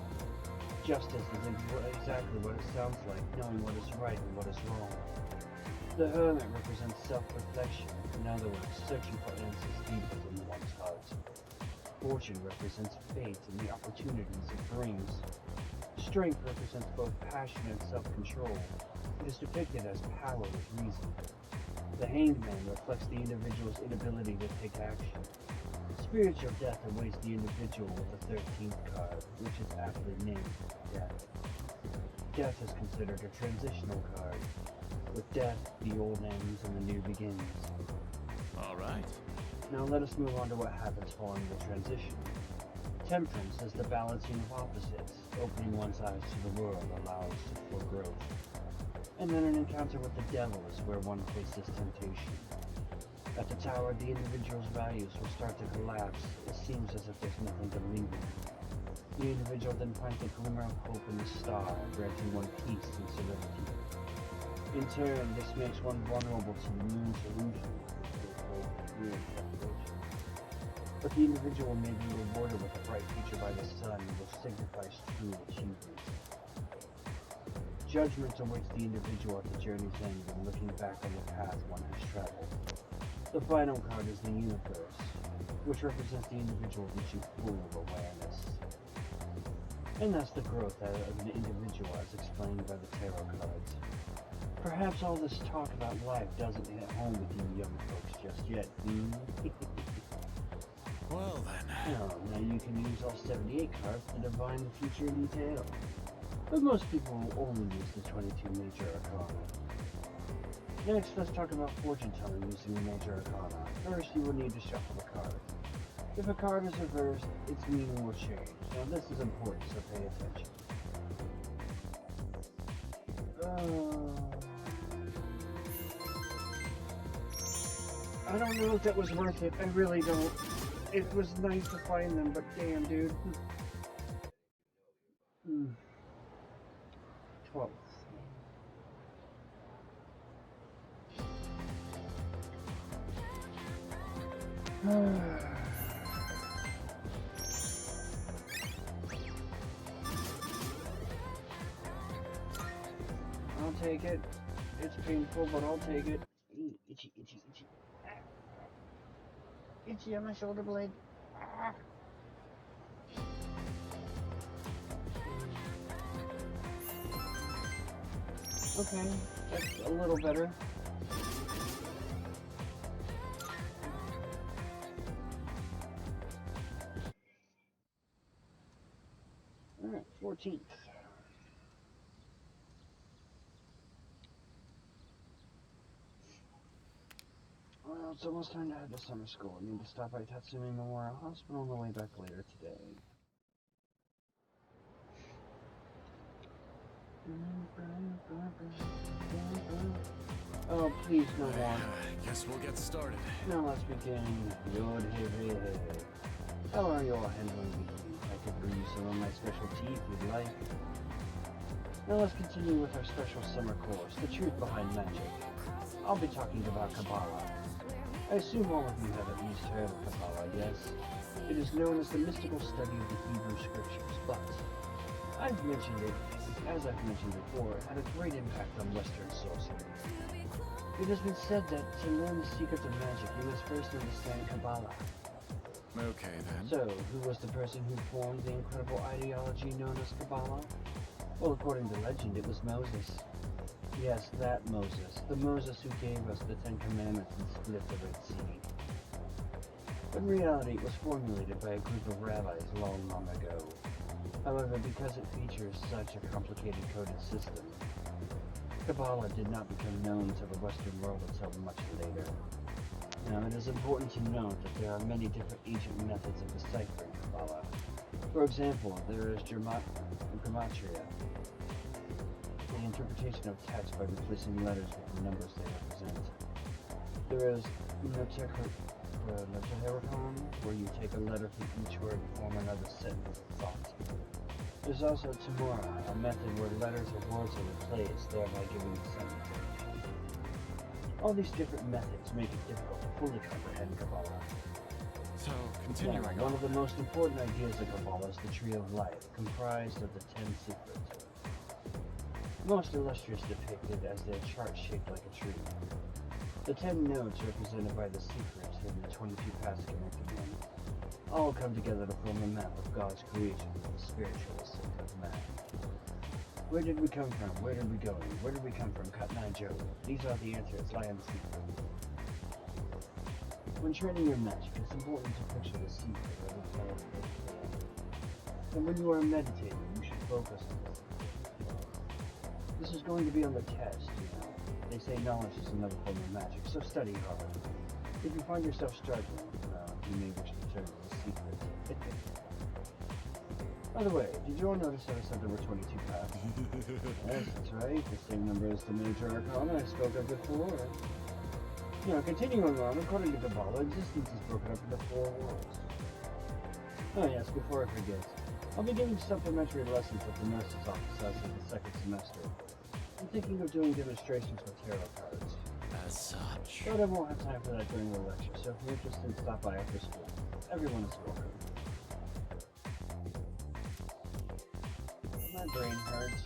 Justice is exactly what it sounds like, knowing what is right and what is wrong. The Hermit represents self-reflection, in other words, searching for answers deeper than one's heart. Fortune represents fate and the opportunities it brings. Strength represents both passion and self-control. It is depicted as power with reason. The Hanged Man reflects the individual's inability to take action. Spiritual death awaits the individual with the 13th card, which is aptly named Death. Death is considered a transitional card. With death, the old ends and the new begins. Alright. Now let us move on to what happens following the transition. Temperance is the balancing of opposites. Opening one's eyes to the world allows for growth. And then an encounter with the devil is where one faces temptation. At the tower, the individual's values will start to collapse. It seems as if there's nothing to believe in. The individual then finds a glimmer of hope in the star, granting one peace and serenity. In turn, this makes one vulnerable to the moon's illusion, but the individual may be rewarded with a bright future by the sun, which signifies true achievement. Judgment awaits the individual at the journey's end when looking back on the path one has traveled. The final card is the Universe, which represents the individual reaching full awareness. And that's the growth of an individual as explained by the tarot cards. Perhaps all this talk about life doesn't hit home with you young folks just yet, Well then. Now you can use all 78 cards to divine the future in detail. But most people will only use the 22 major arcana. Next, let's talk about fortune telling using the major arcana. First, you will need to shuffle the card. If a card is reversed, its meaning will change. Now this is important, so pay attention. I don't know if that was worth it. I really don't. It was nice to find them, but damn, dude. 12. I'll take it. It's painful, but I'll take it. Itchy, itchy. see on my shoulder blade? Ah. Okay, that's a little better. Alright, 14th. Well, it's almost time to head to summer school. I need to stop by Tatsumi Memorial Hospital on the way back later today. Oh, please, no more. Guess we'll get started. Now let's begin. Yod hey hey hey. How are you all handling the heat? I could brew you some of my special tea if you'd like. Now let's continue with our special summer course, The Truth Behind Magic. I'll be talking about Kabbalah. I assume all of you have at least heard of Kabbalah, yes? It is known as the mystical study of the Hebrew Scriptures, but as I've mentioned before, it had a great impact on Western sorcery. It has been said that to learn the secrets of magic, you must first understand Kabbalah. Okay, then. So, who was the person who formed the incredible ideology known as Kabbalah? Well, according to legend, it was Moses. Yes, that Moses. The Moses who gave us the Ten Commandments and split the Red Sea. But in reality, it was formulated by a group of rabbis long, long ago. However, because it features such a complicated coded system, Kabbalah did not become known to the Western world until much later. Now, it is important to note that there are many different ancient methods of deciphering Kabbalah. For example, there is gematria, the interpretation of text by replacing letters with the numbers they represent. There is notahericon, where you take a letter from each word and form another sentence of thought. There's also Tamura, a method where letters or words are replaced, thereby giving a sentence. All these different methods make it difficult to fully comprehend Kabbalah. So, continuing Now, one of the most important ideas of Kabbalah is the Tree of Life, comprised of the 10 secrets. Most illustrious depicted as their chart shaped like a tree. The 10 nodes represented by the secrets and the 22 paths connecting them all come together to form a map of God's creation for the spiritual ascent of man. Where did we come from? Where did we go? Where did we come from? Katnai Joe. These are the answers lie in the secret. When training your magic, it's important to picture the secret of the plan. And when you are meditating, you should focus on this. This is going to be on the test, you know. They say knowledge is another form of magic, so study hard. If you find yourself struggling, you may wish to turn to the secret. By the way, did you all notice that I said there were 22 paths? Yes, that's right. The same number as the major arcana I spoke of before. Now, continuing on, according to Kabbalah, existence is broken up into 4 worlds. Oh yes, before I forget, I'll be giving supplementary lessons at the nurse's office as of the 2nd semester. I'm thinking of doing demonstrations with tarot cards. As such. But I won't have time for that during the lecture, so if you're interested, stop by after school. Everyone is welcome. My brain hurts.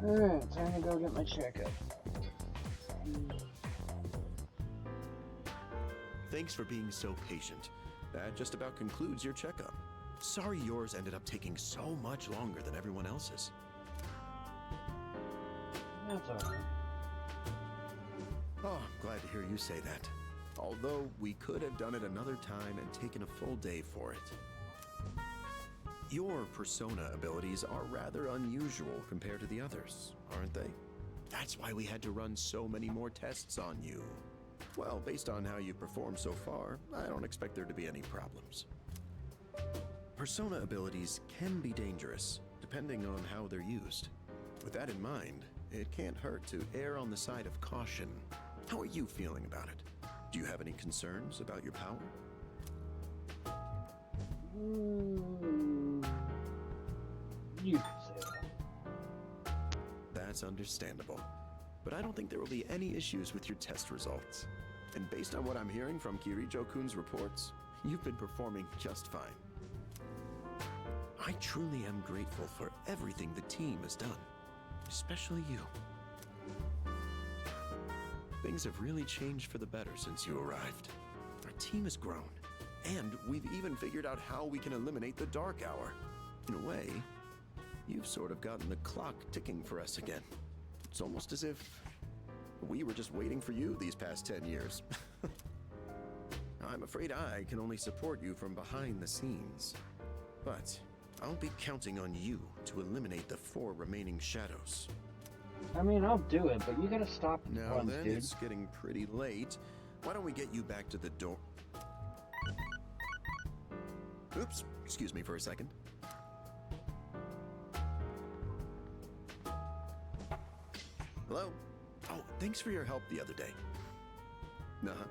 Alright, time to go get my checkup. Thanks for being so patient. That just about concludes your checkup. Sorry yours ended up taking so much longer than everyone else's. That's alright. Oh, glad to hear you say that. Although we could have done it another time and taken a full day for it. Your persona abilities are rather unusual compared to the others, aren't they? That's why we had to run so many more tests on you. Well, based on how you've performed so far, I don't expect there to be any problems. Persona abilities can be dangerous, depending on how they're used. With that in mind, it can't hurt to err on the side of caution. How are you feeling about it? Do you have any concerns about your power? You can say that. That's understandable. But I don't think there will be any issues with your test results. And based on what I'm hearing from Kirijo-kun's reports, you've been performing just fine. I truly am grateful for everything the team has done. especially you. Things have really changed for the better since you arrived. Our team has grown, and we've even figured out how we can eliminate the Dark Hour. In a way, you've sort of gotten the clock ticking for us again. It's almost as if we were just waiting for you these past 10 years. I'm afraid I can only support you from behind the scenes. But I'll be counting on you to eliminate the 4 remaining shadows. I mean, I'll do it, but you gotta stop Now once, then, dude. it's getting pretty late. Why don't we get you back to the door? Oops, excuse me for a second. Hello? Oh, thanks for your help the other day. Uh-huh.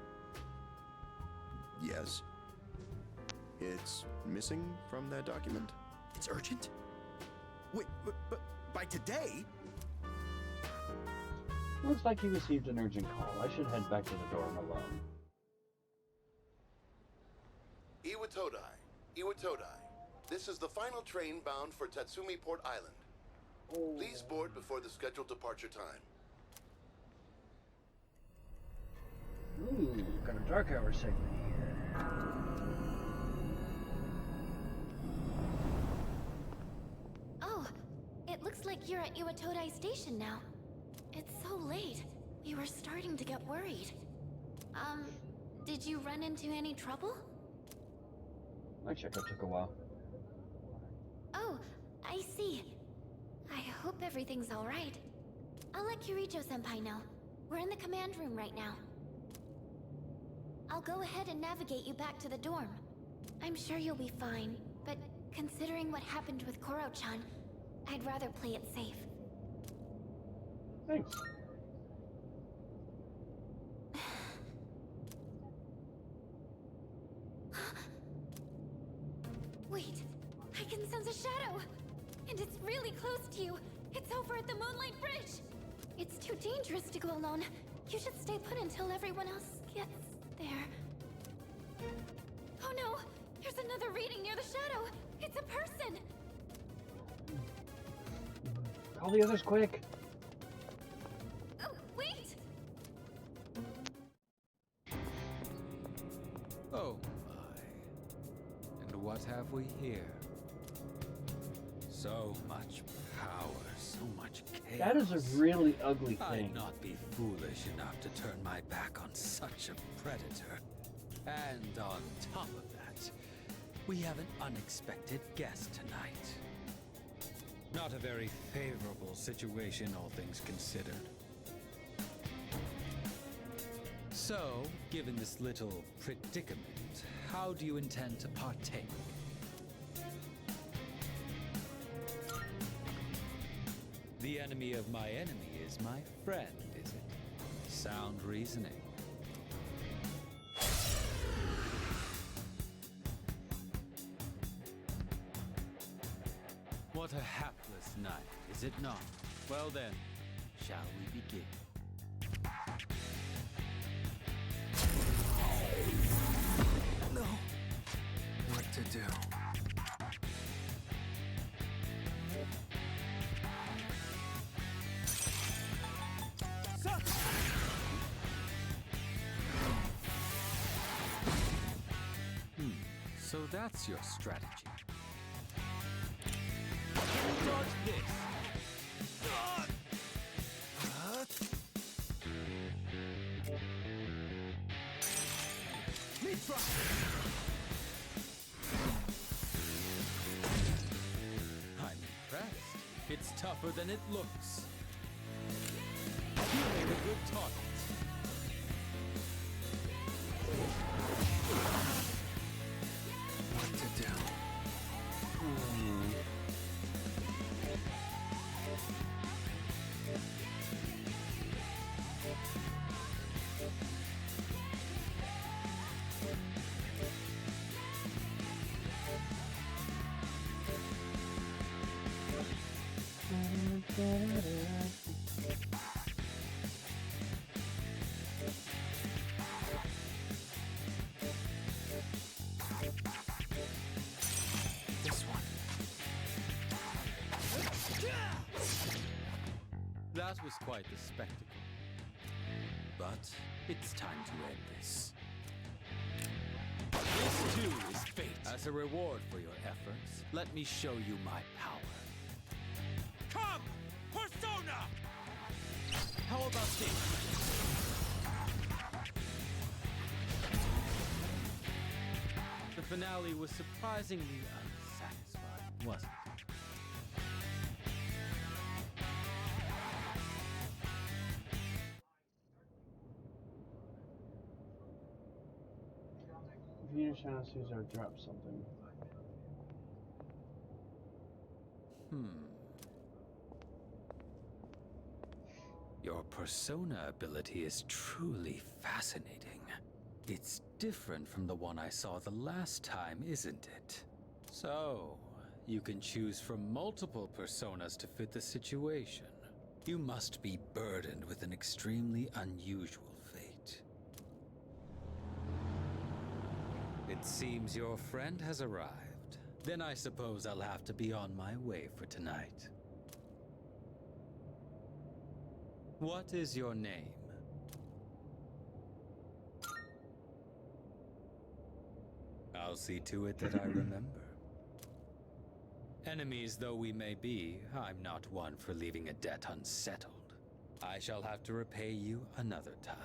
Yes. It's missing from that document? It's urgent? Wait, but by today? Looks like you received an urgent call. I should head back to the dorm alone. Iwatodai. This is the final train bound for Tatsumi Port Island. Please board before the scheduled departure time. Ooh, got a Dark Hour segment here. Oh, it looks like you're at Iwatodai Station now. It's so late. We were starting to get worried. Did you run into any trouble? My checkup took a while. Oh, I see. I hope everything's alright. I'll let Kirijo-senpai know. We're in the command room right now. I'll go ahead and navigate you back to the dorm. I'm sure you'll be fine, but considering what happened with Koro-chan, I'd rather play it safe. Thanks. Wait, I can sense a shadow! And it's really close to you! It's over at the Moonlight Bridge! It's too dangerous to go alone. You should stay put until everyone else gets there. Oh no! There's another reading near the shadow! It's a person! Call the others quick! Oh, wait! Oh my. And what have we here? So much power, so much chaos. That is a really ugly thing. I'd not be foolish enough to turn my back on such a predator. And on top of that, we have an unexpected guest tonight. Not a very favorable situation, all things considered. So, given this little predicament, how do you intend to partake? The enemy of my enemy is my friend, is it? Sound reasoning. What a hapless night, is it not? Well then, shall we begin? No. What to do? So that's your strategy. Dodge this! I'm impressed. It's tougher than it looks. You make a good target. What to do? That was quite the spectacle. But it's time to end this. This too is fate. As a reward for your efforts, let me show you my power. Come! Persona! How about this? The finale was surprisingly unsatisfying, wasn't it? Venus Shadow Caesar dropped something. Your persona ability is truly fascinating. It's different from the one I saw the last time, isn't it? So, you can choose from multiple personas to fit the situation. You must be burdened with an extremely unusual fate. It seems your friend has arrived. Then I suppose I'll have to be on my way for tonight. What is your name? I'll see to it that I remember. Enemies though we may be, I'm not one for leaving a debt unsettled. I shall have to repay you another time.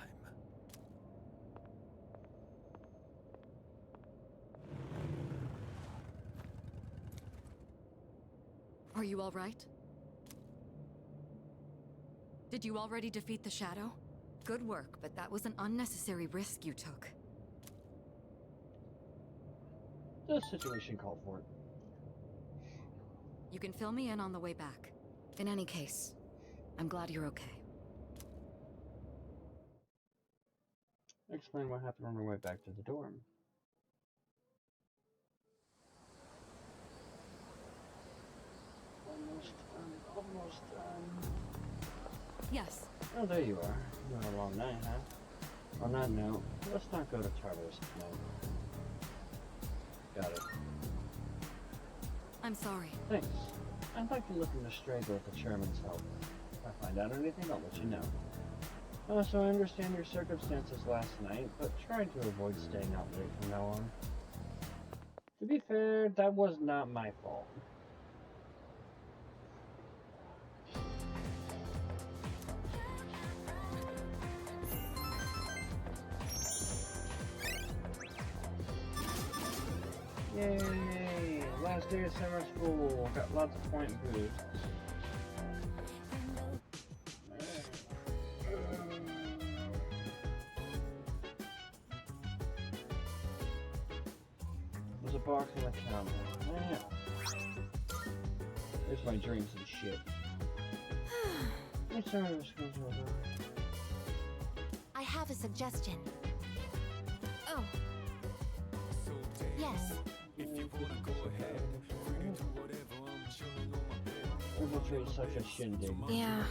Are you all right? Did you already defeat the Shadow? Good work, but that was an unnecessary risk you took. The situation called for it. You can fill me in on the way back. In any case, I'm glad you're okay. Explain what happened on our way back to the dorm. Almost done. Yes. Oh, there you are. You had a long night, huh? On that note, let's not go to Tartarus tonight. Got it. I'm sorry. Thanks. I'd like to look into Strife with the chairman's help. If I find out anything, I'll let you know. So I understand your circumstances last night, but try to avoid staying out late from now on. To be fair, that was not my fault. Yay! Last day of summer school. Got lots of point boosts. There's a box on the counter. Yeah. There's my drinks and shit. What's over? I have a suggestion. Oh. Yes. Infiltrate such a shindig. Yeah.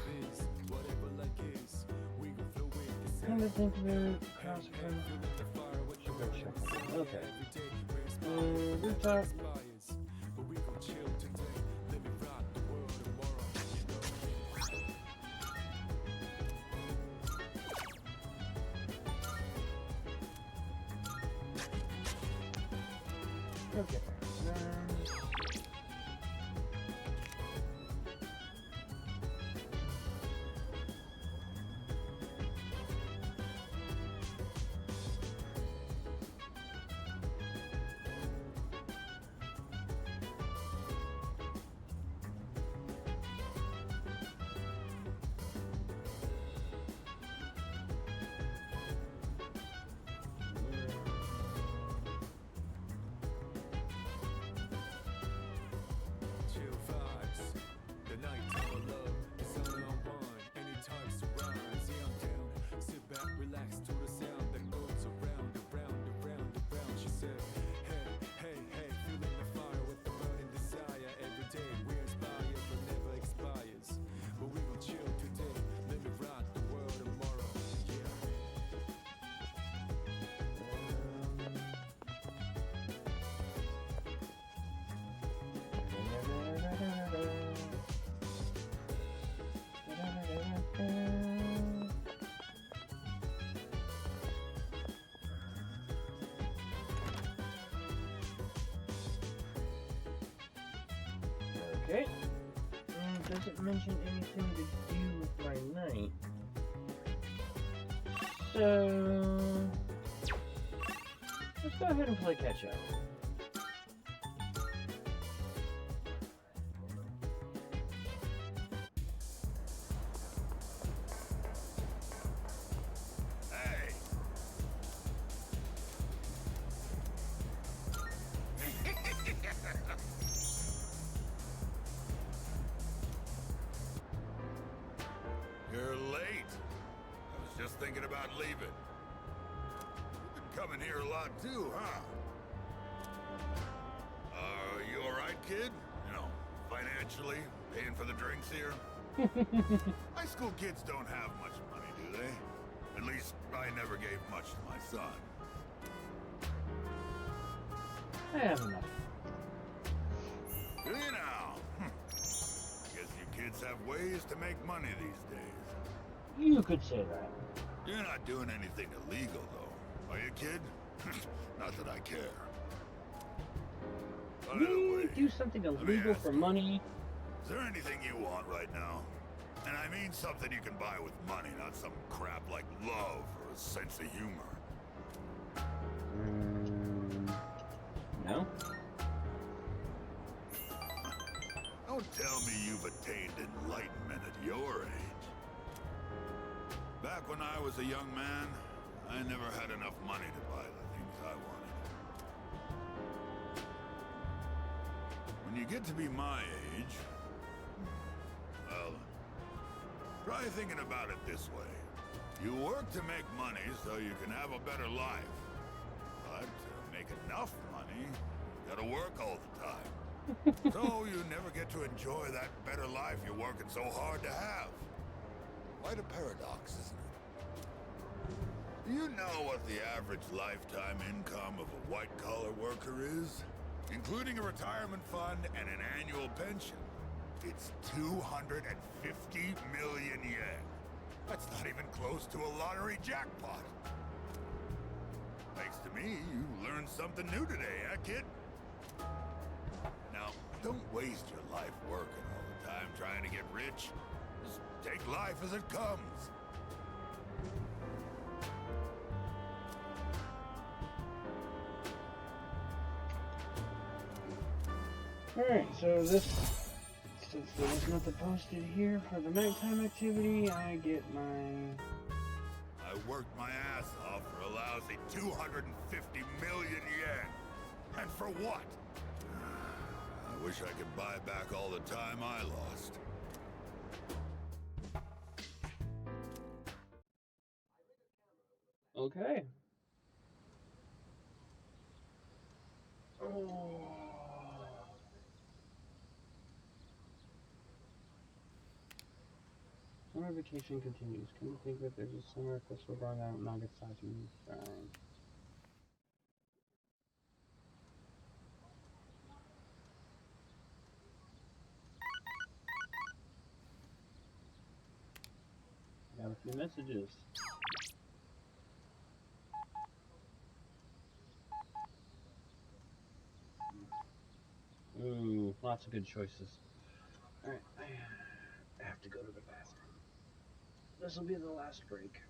Come to think of it, should go check it. Okay. Rooftop. Okay. didn't mention anything to do with my night. So let's go ahead and play catch up. You're late. I was just thinking about leaving. You've been coming here a lot too, huh? You alright, kid? You know, financially, paying for the drinks here? High school kids don't have much money, do they? At least, I never gave much to my son. I have enough. Do you now? I guess you kids have ways to make money these days. You could say that. You're not doing anything illegal, though. Are you, kid? Not that I care. By the way, do something illegal for money. Is there anything you want right now? And I mean something you can buy with money, not some crap like love or a sense of humor. No? Don't tell me you've attained enlightenment at your age. Back when I was a young man, I never had enough money to buy the things I wanted. When you get to be my age, well, try thinking about it this way. You work to make money so you can have a better life. But to make enough money, you gotta work all the time. So you never get to enjoy that better life you're working so hard to have. Quite a paradox, isn't it? Do you know what the average lifetime income of a white-collar worker is? Including a retirement fund and an annual pension. It's 250 million yen. That's not even close to a lottery jackpot. Thanks to me, you learned something new today, eh, kid? Now, don't waste your life working all the time trying to get rich. Just take life as it comes. Alright, so this, since there was nothing posted here for the nighttime activity, I get my... I worked my ass off for a lousy 250 million yen. And for what? I wish I could buy back all the time I lost. Okay. Oh. Summer vacation continues. Come to think of it, there's a summer festival going on at Nagasaki. Fine. Got a few messages. Ooh, lots of good choices. Alright, I have to go to the bathroom. This will be the last break.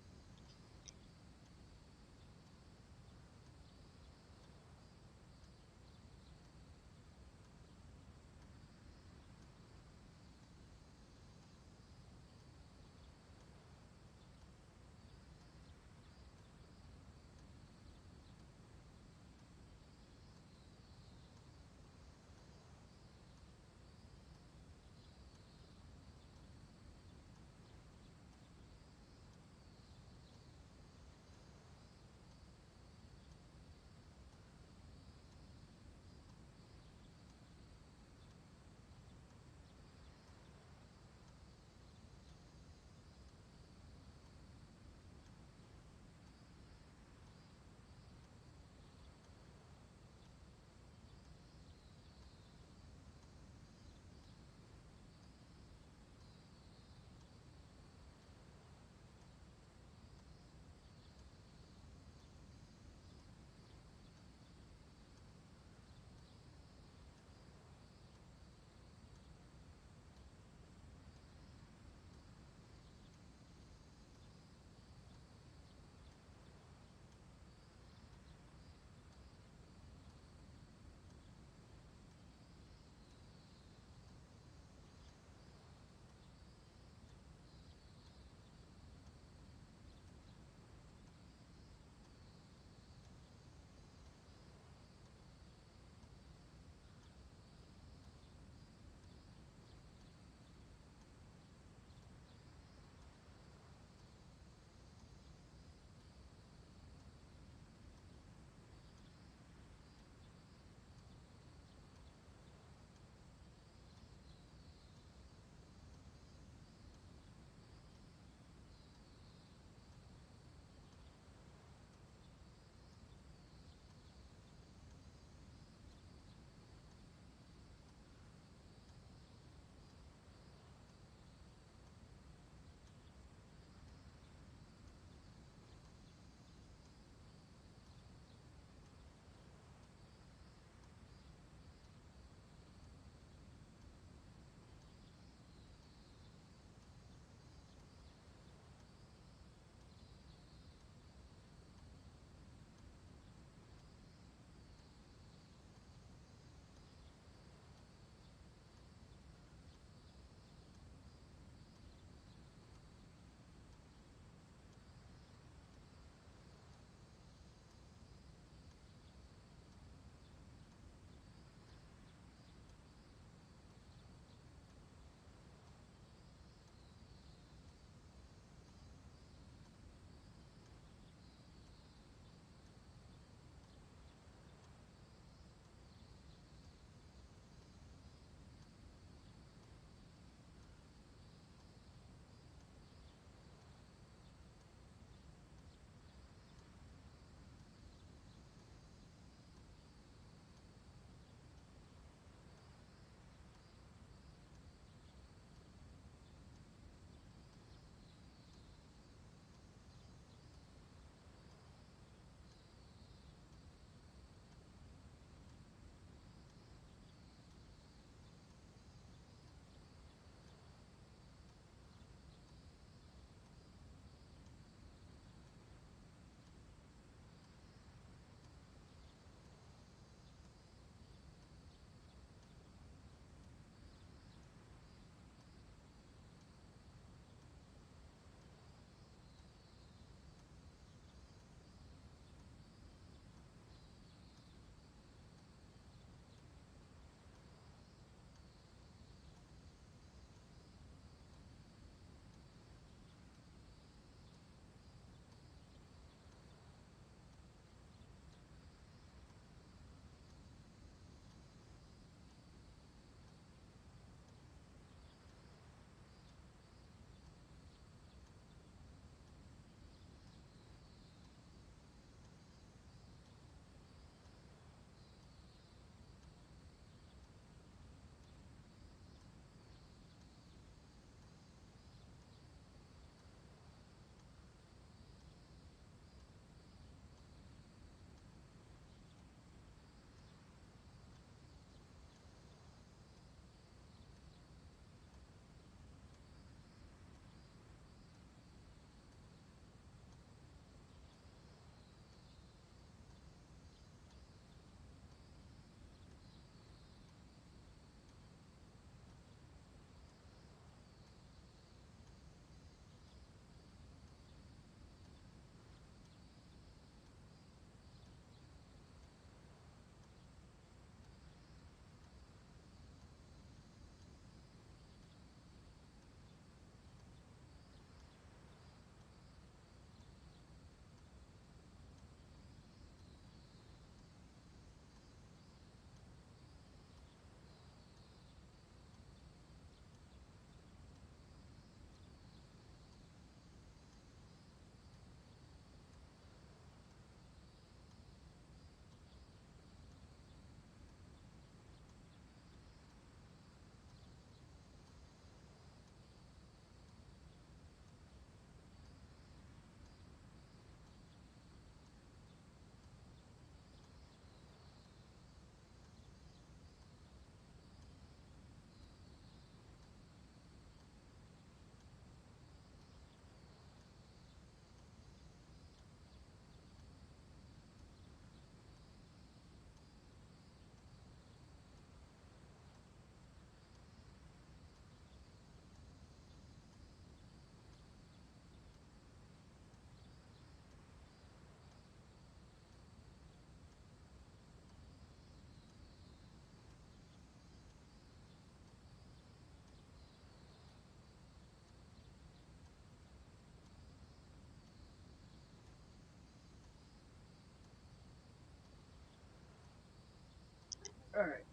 Alright,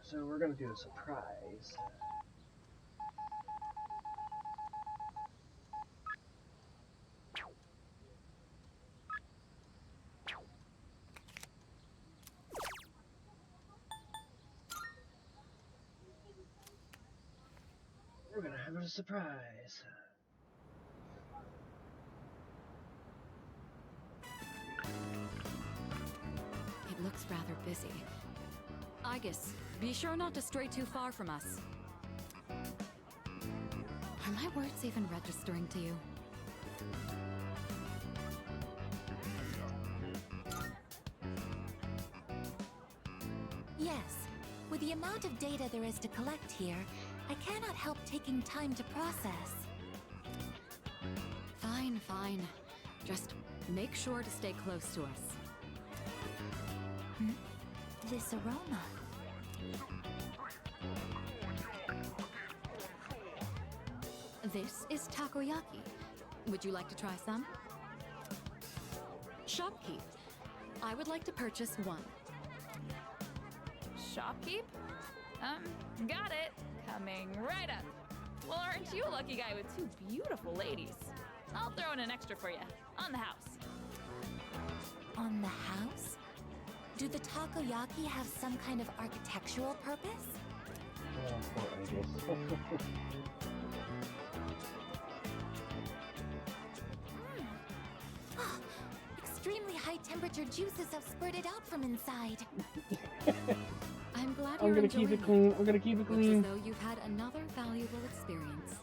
so we're gonna do a surprise. We're gonna have a surprise. It looks rather busy. Igus, be sure not to stray too far from us. Are my words even registering to you? Yes. With the amount of data there is to collect here, I cannot help taking time to process. Fine, fine. Just make sure to stay close to us. This aroma. This is takoyaki. Would you like to try some? Shopkeep. I would like to purchase one. Shopkeep? Got it. Coming right up. Well, aren't you a lucky guy with two beautiful ladies? I'll throw in an extra for you. On the house. On the house? Do the takoyaki have some kind of architectural purpose? Extremely high temperature juices have spurted out from inside. I'm glad I'm you're gonna enjoying keep it clean. We're gonna keep it Looks clean. as though you've had another valuable experience.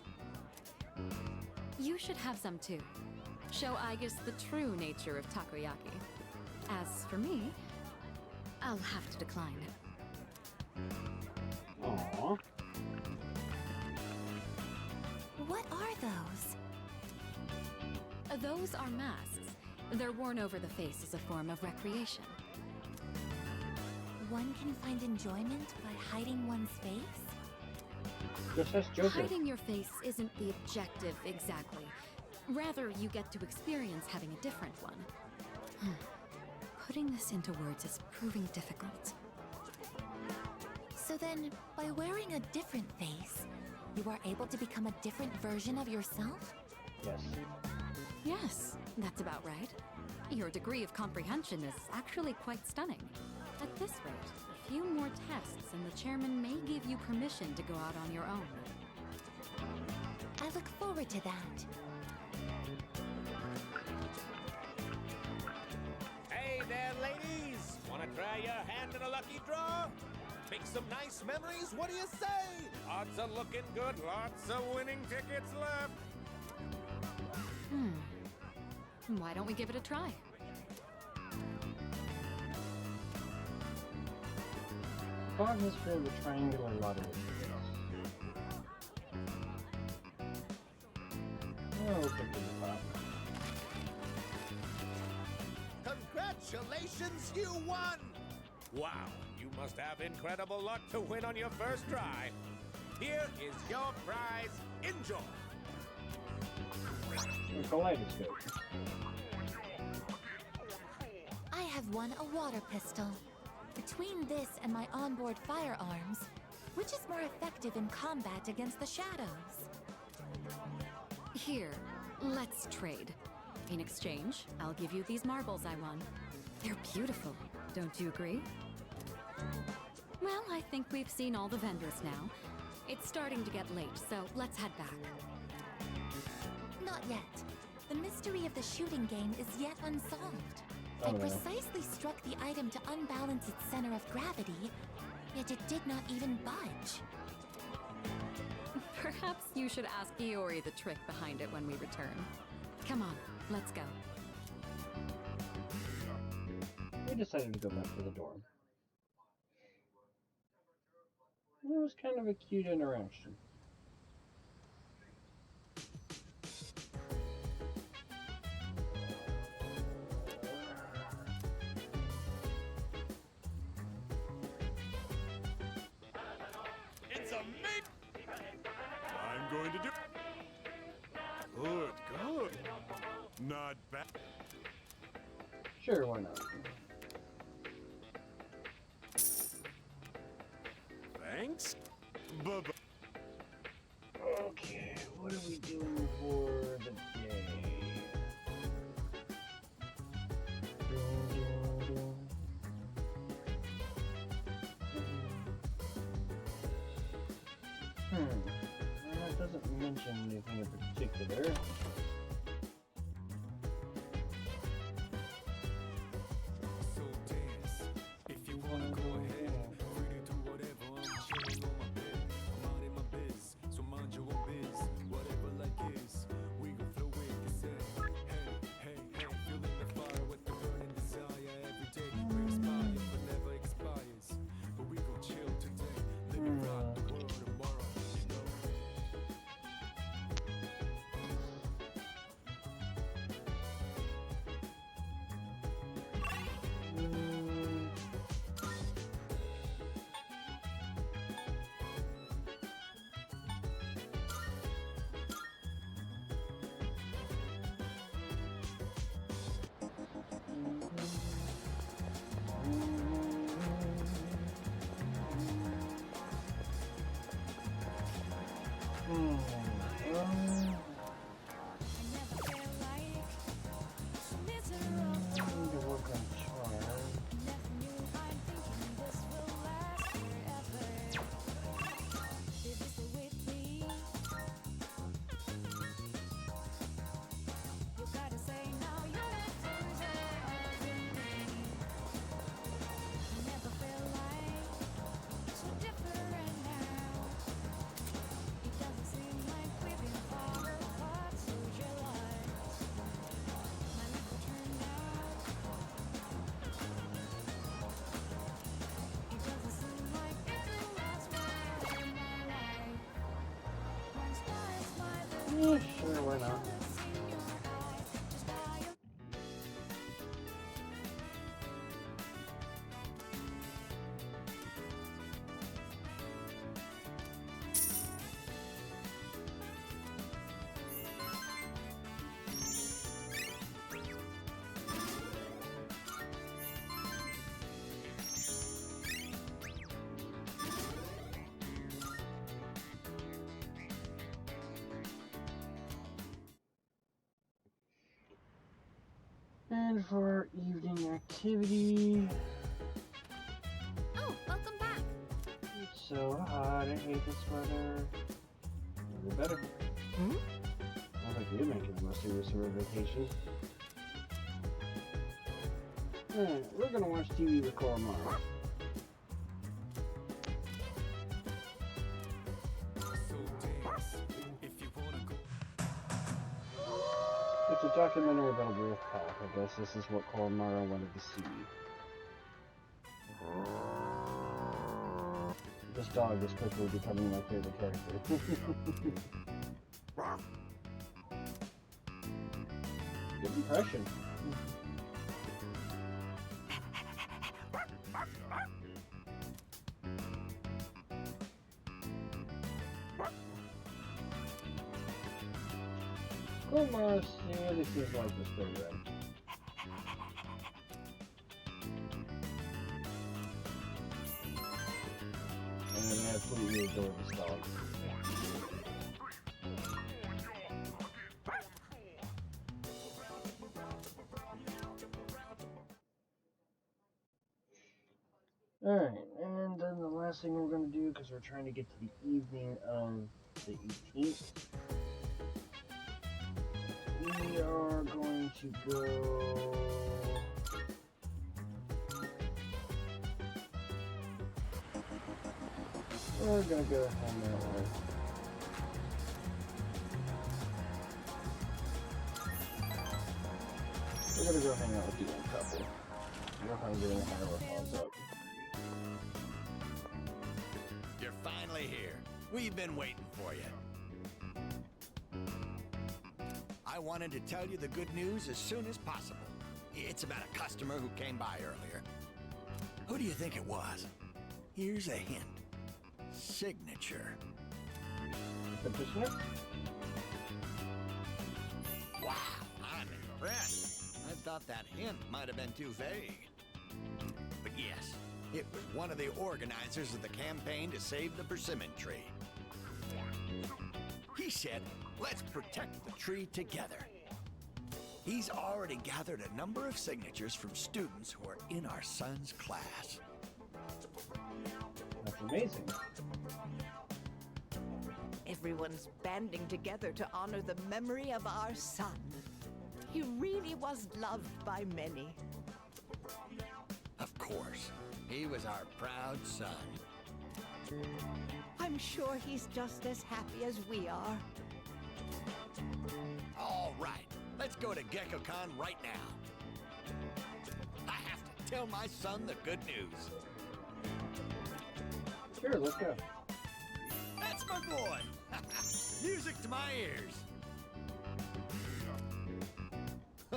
You should have some too. Show Igus the true nature of takoyaki. As for me, I'll have to decline. Aww. What are those? Those are masks. They're worn over the face as a form of recreation. One can find enjoyment by hiding one's face? Just ask Joseph. Hiding your face isn't the objective exactly. Rather, you get to experience having a different one. Putting this into words is proving difficult. So then, by wearing a different face, you are able to become a different version of yourself? Yes. Yes, that's about right. Your degree of comprehension is actually quite stunning. At this rate, a few more tests and the chairman may give you permission to go out on your own. I look forward to that. Hey there, ladies! Wanna try your hand in a lucky draw? Make some nice memories? What do you say? Odds are looking good. Lots of winning tickets left. Why don't we give it a try? Fog has filled the triangular lottery. Oh, pick the top. Congratulations, you won! Wow, you must have incredible luck to win on your first try. Here is your prize. Enjoy! The kaleidoscope. I have won a water pistol. Between this and my onboard firearms, which is more effective in combat against the shadows? Here, let's trade. In exchange, I'll give you these marbles I won. They're beautiful, don't you agree? Well, I think we've seen all the vendors now. It's starting to get late, so let's head back. Not yet. The mystery of the shooting game is yet unsolved. I precisely struck the item to unbalance its center of gravity, yet it did not even budge. Perhaps you should ask Iori the trick behind it when we return. Come on, let's go. We decided to go back to the dorm. It was kind of a cute interaction. It's a mate! I'm going to do... Good, good. Not bad. Sure, why not? Thanks. Bye-bye. Okay, what are we doing for the day? Well, it doesn't mention anything in particular. So dance. If you wanna go ahead, free to do whatever. I'm chilling on my bed. I'm out in my biz, so mind your own biz. Whatever like is, we gon' flow with cassette. Hey, hey, hey, feeling the fire with the burning desire. Every day we inspire, but never expires. But we gon' chill today, let me rock the world tomorrow. You know. Yeah, sure, why not? And for our evening activity, Oh, welcome back. it's so hot, I hate this weather. Is it better? Sounds like you're making the most of your summer vacation. We're gonna watch TV with Cormar. It's a documentary about a wolf pack. I guess this is what Cormara wanted to see. This dog is quickly becoming my favorite character. Good impression. Cormara really seems like this thing, right? And I absolutely adore this dog. Alright, and then the last thing we're going to do, because we're trying to get to the evening of the 18th, we are going to go... We're gonna go hang out with... We're gonna go hang out with the young couple. We're hungry and have our phones up. You're finally here. We've been waiting for you. I wanted to tell you the good news as soon as possible. It's about a customer who came by earlier. Who do you think it was? Here's a hint. Signature. Petitioner? Wow, I'm impressed. I thought that hint might have been too vague. But yes, It was one of the organizers of the campaign to save the persimmon tree. He said, let's protect the tree together. He's already gathered a number of signatures from students who are in our son's class. That's amazing. Everyone's banding together to honor the memory of our son. He really was loved by many. Of course, he was our proud son. I'm sure he's just as happy as we are. All right, let's go to GeckoCon right now. I have to tell my son the good news. Sure, let's go. That's my boy. Music to my ears.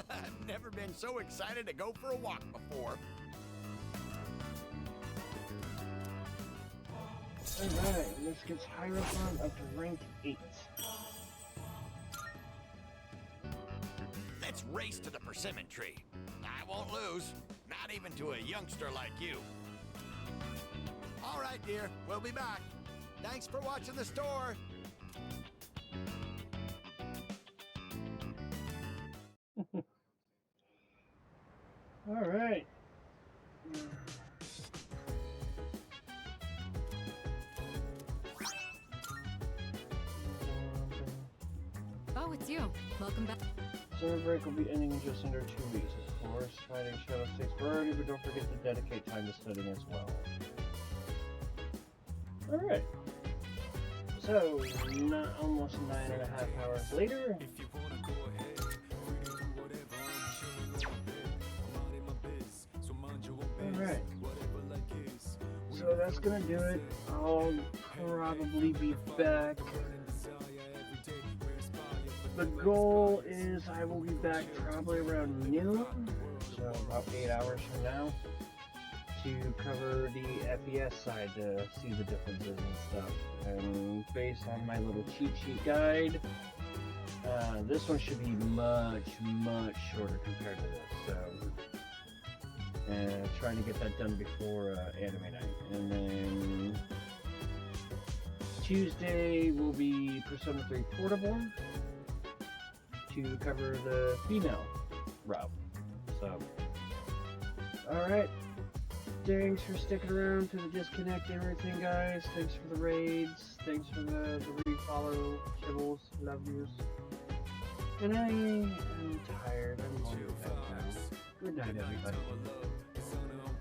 I've never been so excited to go for a walk before. Alright, this gets Hierophant up to rank 8. Let's race to the persimmon tree. I won't lose, not even to a youngster like you. All right, dear, we'll be back. Thanks for watching the store. Alright. Oh, it's you. Welcome back. Summer break will be ending in just under 2 weeks. Of course, fighting Shadow takes priority, but don't forget to dedicate time to studying as well. Alright. So, almost 9.5 hours later. Alright. So that's gonna do it. I'll probably be back. The goal is I will be back probably around noon, so about 8 hours from now, to cover the FES side to see the differences and stuff. And based on my little cheat sheet guide, this one should be much shorter compared to this. So, trying to get that done before anime night. And then Tuesday will be Persona 3 Portable to cover the female route. So, alright. Thanks for sticking around to the disconnect and everything, guys. Thanks for the raids. Thanks for the refollow. Chibbles. Love yous. And I am tired. I'm going to bed now. Good night, everybody.